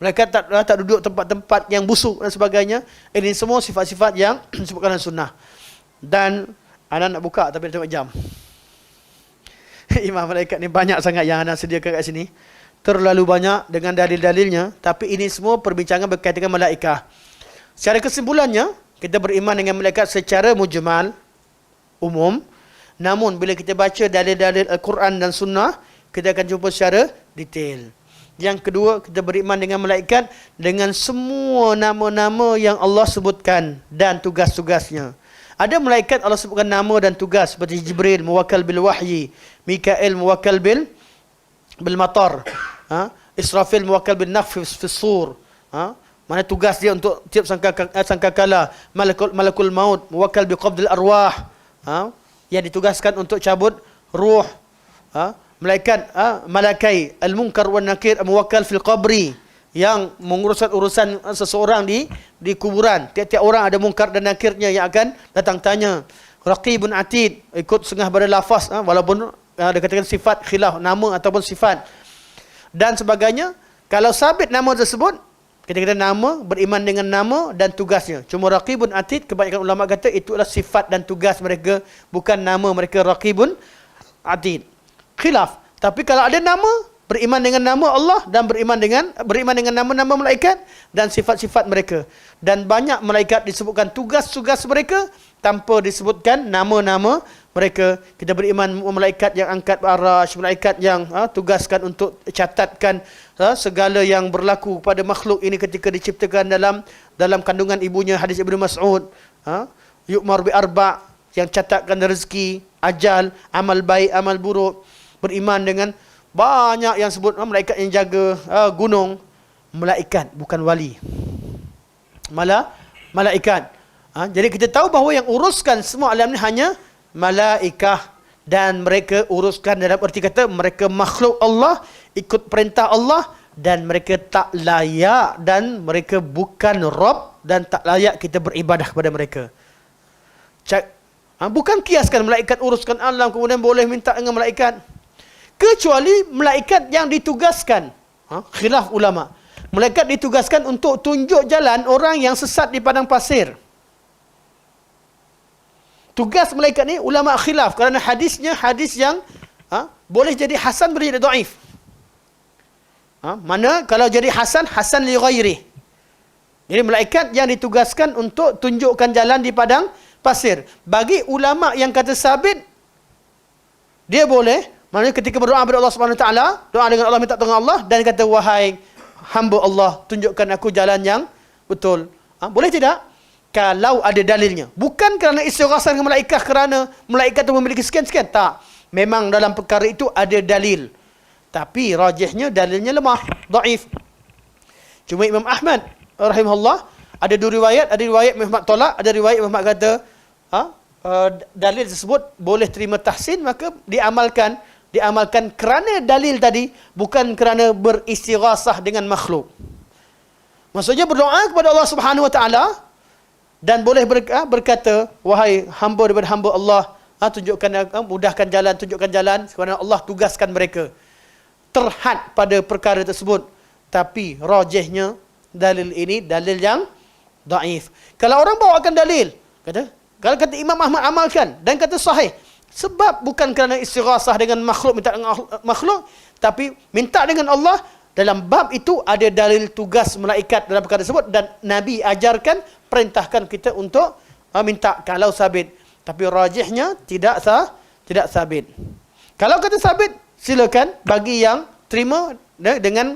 Malaikat tak duduk tempat-tempat yang busuk dan sebagainya. Ini semua sifat-sifat yang disebutkan dalam sunnah. Dan anak nak buka tapi nak tengok jam. Imam malaikat ni banyak sangat yang anak sediakan kat sini. Terlalu banyak dengan dalil-dalilnya. Tapi ini semua perbincangan berkaitan dengan malaikat. Secara kesimpulannya, kita beriman dengan malaikat secara mujmal, umum. Namun bila kita baca dalil-dalil Al-Quran dan Sunnah, kita akan jumpa secara detail. Yang kedua, kita beriman dengan malaikat dengan semua nama-nama yang Allah sebutkan dan tugas-tugasnya. Ada malaikat Allah sebutkan nama dan tugas seperti Jibril muwakkal bil wahyi, Mikail muwakkal bil matar, Israfil muwakkal bin nafs fi sur. Mana tugas dia untuk tiap sangkakala. Malakul maut muwakkal bi qabdil arwah, yang ditugaskan untuk cabut ruh. Malaikat malakai al-munkar wan nakir muwakkal fil qabri, yang menguruskan urusan seseorang di kuburan. Tiap-tiap orang ada mungkar dan nakirnya yang akan datang tanya. Raqibun atid, ikut setengah pada lafaz, walaupun dia katakan sifat khilaf, nama ataupun sifat dan sebagainya. Kalau sabit nama tersebut, kita kata nama, beriman dengan nama dan tugasnya. Cuma Raqibun atid, kebanyakan ulama kata itulah sifat dan tugas mereka, bukan nama mereka Raqibun atid. Khilaf. Tapi kalau ada nama, beriman dengan nama Allah dan beriman dengan nama-nama malaikat dan sifat-sifat mereka. Dan banyak malaikat disebutkan tugas-tugas mereka tanpa disebutkan nama-nama mereka. Kita beriman malaikat yang angkat arasy, malaikat yang tugaskan untuk catatkan segala yang berlaku pada makhluk ini ketika diciptakan dalam kandungan ibunya. Hadis Ibnu Mas'ud, yu'mar bi arba', yang catatkan rezeki, ajal, amal baik, amal buruk. Beriman dengan banyak yang sebut malaikat yang jaga gunung. Malaikat, bukan wali. Malaikat. Jadi kita tahu bahawa yang uruskan semua alam ni hanya malaikah, dan mereka uruskan dalam erti kata mereka makhluk Allah, ikut perintah Allah, dan mereka tak layak, dan mereka bukan Rabb, dan tak layak kita beribadah kepada mereka. Bukan kiaskan malaikat uruskan alam kemudian boleh minta dengan malaikat, kecuali malaikat yang ditugaskan. Khilaf ulama. Malaikat ditugaskan untuk tunjuk jalan orang yang sesat di padang pasir. Tugas malaikat ni ulama khilaf kerana hadisnya hadis yang boleh jadi hasan, boleh jadi dhaif. Mana kalau jadi hasan li ghairi. Jadi malaikat yang ditugaskan untuk tunjukkan jalan di padang pasir. Bagi ulama yang kata sabit, dia boleh, maknanya ketika berdoa kepada Allah Subhanahu Wa Taala, doa dengan Allah, minta tolong Allah, dan kata wahai hamba Allah, tunjukkan aku jalan yang betul. Boleh tidak? Kalau ada dalilnya. Bukan kerana istighatsah dengan malaikat kerana malaikat itu memiliki sekian-sekian. Tak. Memang dalam perkara itu ada dalil. Tapi rajihnya dalilnya lemah, dhaif. Cuma Imam Ahmad rahimahullah ada dua riwayat, ada riwayat Muhammad tolak, ada riwayat Muhammad kata dalil tersebut boleh terima tahsin, maka diamalkan. Diamalkan kerana dalil tadi, bukan kerana beristighatsah dengan makhluk. Maksudnya berdoa kepada Allah Subhanahu Wa Taala, dan boleh berkata, wahai hamba daripada hamba Allah, tunjukkan, mudahkan jalan, tunjukkan jalan, kerana Allah tugaskan mereka. Terhad pada perkara tersebut. Tapi rajihnya dalil ini dalil yang dhaif. Kalau orang bawakan dalil, kalau kata Imam Ahmad amalkan, dan kata sahih, sebab bukan kerana istighatsah dengan makhluk, minta dengan makhluk, tapi minta dengan Allah. Dalam bab itu ada dalil tugas malaikat dalam perkara tersebut, dan Nabi ajarkan, perintahkan kita untuk minta kalau sabit. Tapi rajihnya tidak sabit. Kalau kata sabit, silakan bagi yang terima dengan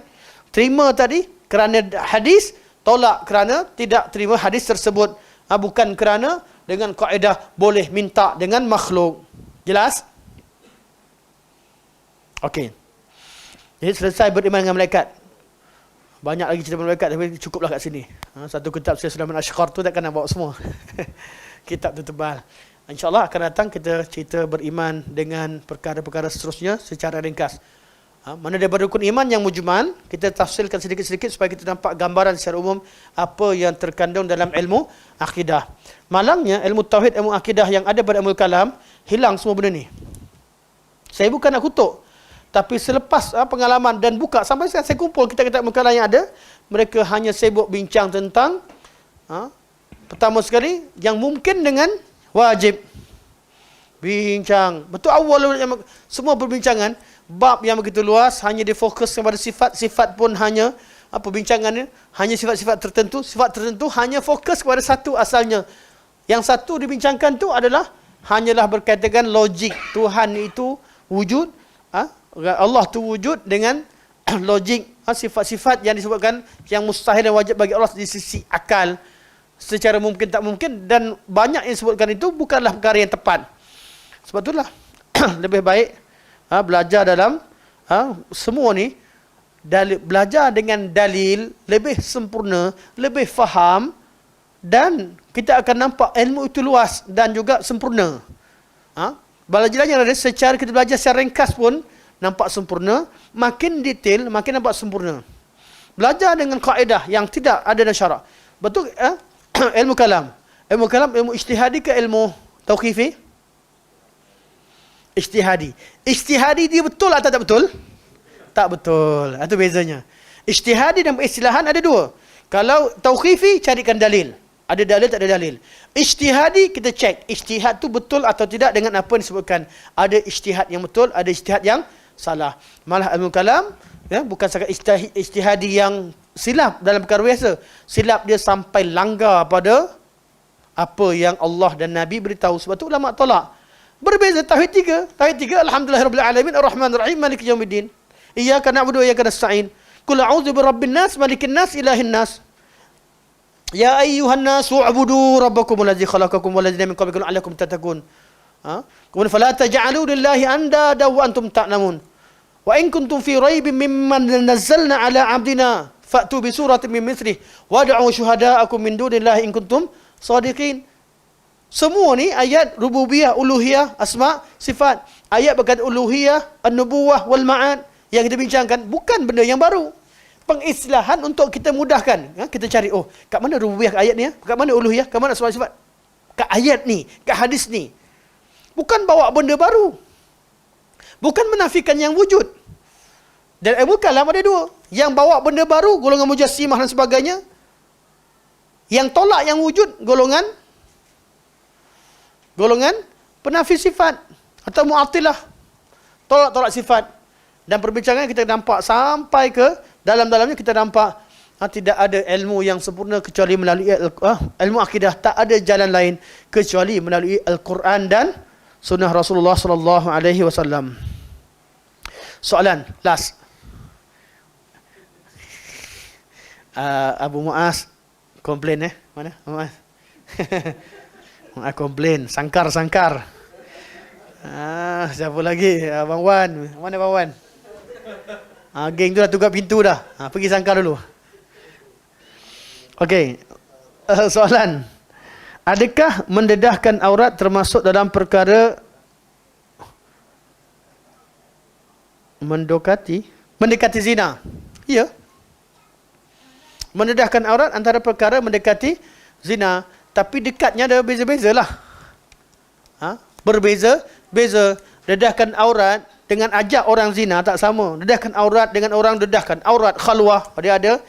terima tadi kerana hadis, tolak kerana tidak terima hadis tersebut. Bukan kerana dengan kaedah boleh minta dengan makhluk. Jelas? Okey. Jadi selesai beriman dengan malaikat. Banyak lagi cerita malaikat, tapi cukuplah kat sini. Satu kitab saya sudah menasykhar tu takkan nak bawa semua. Kitab tu tebal. InsyaAllah akan datang kita cerita beriman dengan perkara-perkara seterusnya secara ringkas. Mana daripada rukun iman yang mujmal, kita tafsirkan sedikit-sedikit supaya kita nampak gambaran secara umum apa yang terkandung dalam ilmu akidah. Malangnya ilmu tauhid, ilmu akidah yang ada pada ilmu kalam, hilang semua benda ni. Saya bukan nak kutuk, tapi selepas pengalaman dan buka, sampai sekarang saya kumpul kitab-kitab ilmu kalam yang ada, mereka hanya sibuk bincang tentang pertama sekali yang mungkin dengan wajib. Bincang. Betul awal semua perbincangan. Bab yang begitu luas hanya difokuskan pada sifat pun hanya perbincangannya hanya sifat-sifat tertentu. Sifat tertentu hanya fokus kepada satu asalnya. Yang satu dibincangkan tu adalah hanyalah berkaitan dengan logik. Tuhan itu wujud, Allah tu wujud dengan logik, sifat-sifat yang disebutkan yang mustahil dan wajib bagi Allah di sisi akal, secara mungkin tak mungkin, dan banyak yang disebutkan itu bukanlah perkara yang tepat. Sebab itulah lebih baik belajar dalam semua ni, belajar dengan dalil lebih sempurna, lebih faham, dan kita akan nampak ilmu itu luas dan juga sempurna. Belajar yang ada secara kita belajar secara ringkas pun nampak sempurna, makin detail makin nampak sempurna. Belajar dengan kaedah yang tidak ada dalam syarak. Betul ilmu kalam. Ilmu kalam ilmu ijtihadi ke ilmu tauqifi? Ijtihadi. Ijtihadi dia betul atau tak betul? Tak betul. Itu bezanya. Ijtihadi dan istilahan ada dua. Kalau tauqifi, carikan dalil. Ada dalil, tak ada dalil. Ijtihadi, kita cek. Ijtihad tu betul atau tidak dengan apa yang disebutkan. Ada ijtihad yang betul, ada ijtihad yang salah. Malah ilmu kalam, bukan sangat ijtihadi yang silap dalam perkara biasa. Silap dia sampai langgar pada apa yang Allah dan Nabi beritahu. Sebab tu ulama tolak. Berbeza tauhid tiga. Tauhid tiga, alhamdulillahirabbil alamin, arrahmanir rahim, maliki yaumiddin. Iyyaka na'budu wa iyyaka nasta'in. Qul a'udzu birabbin nas, malikin nas, ilahin nas. Ya ayyuhan nas wa'budu rabbakum alladzi khalaqakum walladzina min qablikum la'allakum tattaqun. Kemudian fala taj'alu lillahi andada wa antum ta'lamun. Wa in kuntum fi raibin mimman nazzalna 'ala 'abdina fa'tu bi suratin min mithlih wad'u syuhada'akum min dunillahi in kuntum shadiqin. Semua ni ayat rububiyah, uluhiyah, asma, sifat. Ayat berkaitan uluhiyah, an-nubuwah wal ma'ad yang kita bincangkan bukan benda yang baru. Pengislahan untuk kita mudahkan. Kita cari, kat mana rububiyah kat ayat ni? Kat mana uluhiyah? Kat mana asma, sifat? Kat ayat ni, kat hadis ni. Bukan bawa benda baru. Bukan menafikan yang wujud. Dan ilmu kalam ada dua. Yang bawa benda baru, golongan mujassimah dan sebagainya. Yang tolak yang wujud, golongan penafi sifat atau mu'attilah. Tolak sifat. Dan perbincangan kita nampak sampai ke dalam-dalamnya kita nampak tidak ada ilmu yang sempurna kecuali melalui ilmu akidah. Tak ada jalan lain kecuali melalui Al-Quran dan sunnah Rasulullah sallallahu alaihi wasallam. Soalan last. Abu Muaz komplain mana Muaz? Komplain, sangkar. Siapa lagi? Abang Wan. Mana Abang Wan? Geng tu dah tutup pintu dah. Pergi sangkar dulu. Okey. Soalan. Adakah mendedahkan aurat termasuk dalam perkara mendekati zina? Ya. Mendedahkan aurat antara perkara mendekati zina. Tapi dekatnya ada beza-bezalah. Berbeza-beza. Dedahkan aurat dengan ajak orang zina tak sama. Dedahkan aurat dengan orang dedahkan aurat khalwah. Dia ada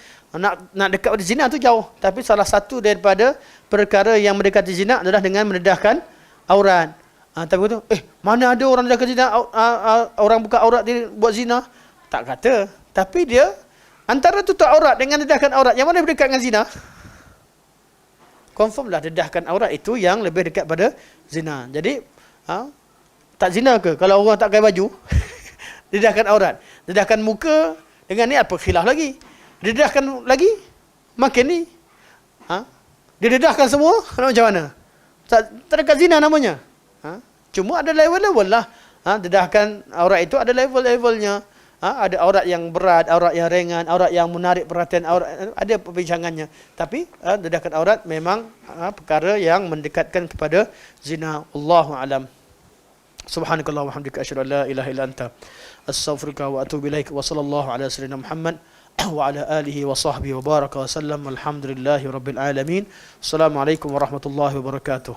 nak dekat pada zina tu jauh. Tapi salah satu daripada perkara yang mendekati zina adalah dengan mendedahkan aurat. Tapi tu, mana ada orang dedahkan zina, orang buka aurat dia buat zina? Tak kata. Tapi dia antara tutup aurat dengan dedahkan aurat, yang mana lebih dekat dengan zina? Confirmlah dedahkan aurat itu yang lebih dekat pada zina. Jadi tak zina ke kalau orang tak pakai baju? Dedahkan aurat. Dedahkan muka dengan ni apa khilaf lagi? Dedahkan lagi makin ni. Dia dedahkan semua macam mana? Tak dekat zina namanya. Cuma ada level-level lah. Dedahkan aurat itu ada level-levelnya. Ada aurat yang berat, aurat yang ringan, aurat yang menarik perhatian, aurat, ada perbincangannya. Tapi dedahkan aurat memang perkara yang mendekatkan kepada zina. Allahu a'lam. Subhanakallah wa hamdika asyhadu an la ilaha illa anta astaghfiruka wa atubu ilaik. Wa sallallahu ala sayyidina Muhammad wa ala alihi wa sahbihi wa baraka wa sallam. Alhamdulillahi rabbil alamin. Assalamualaikum warahmatullahi wabarakatuh.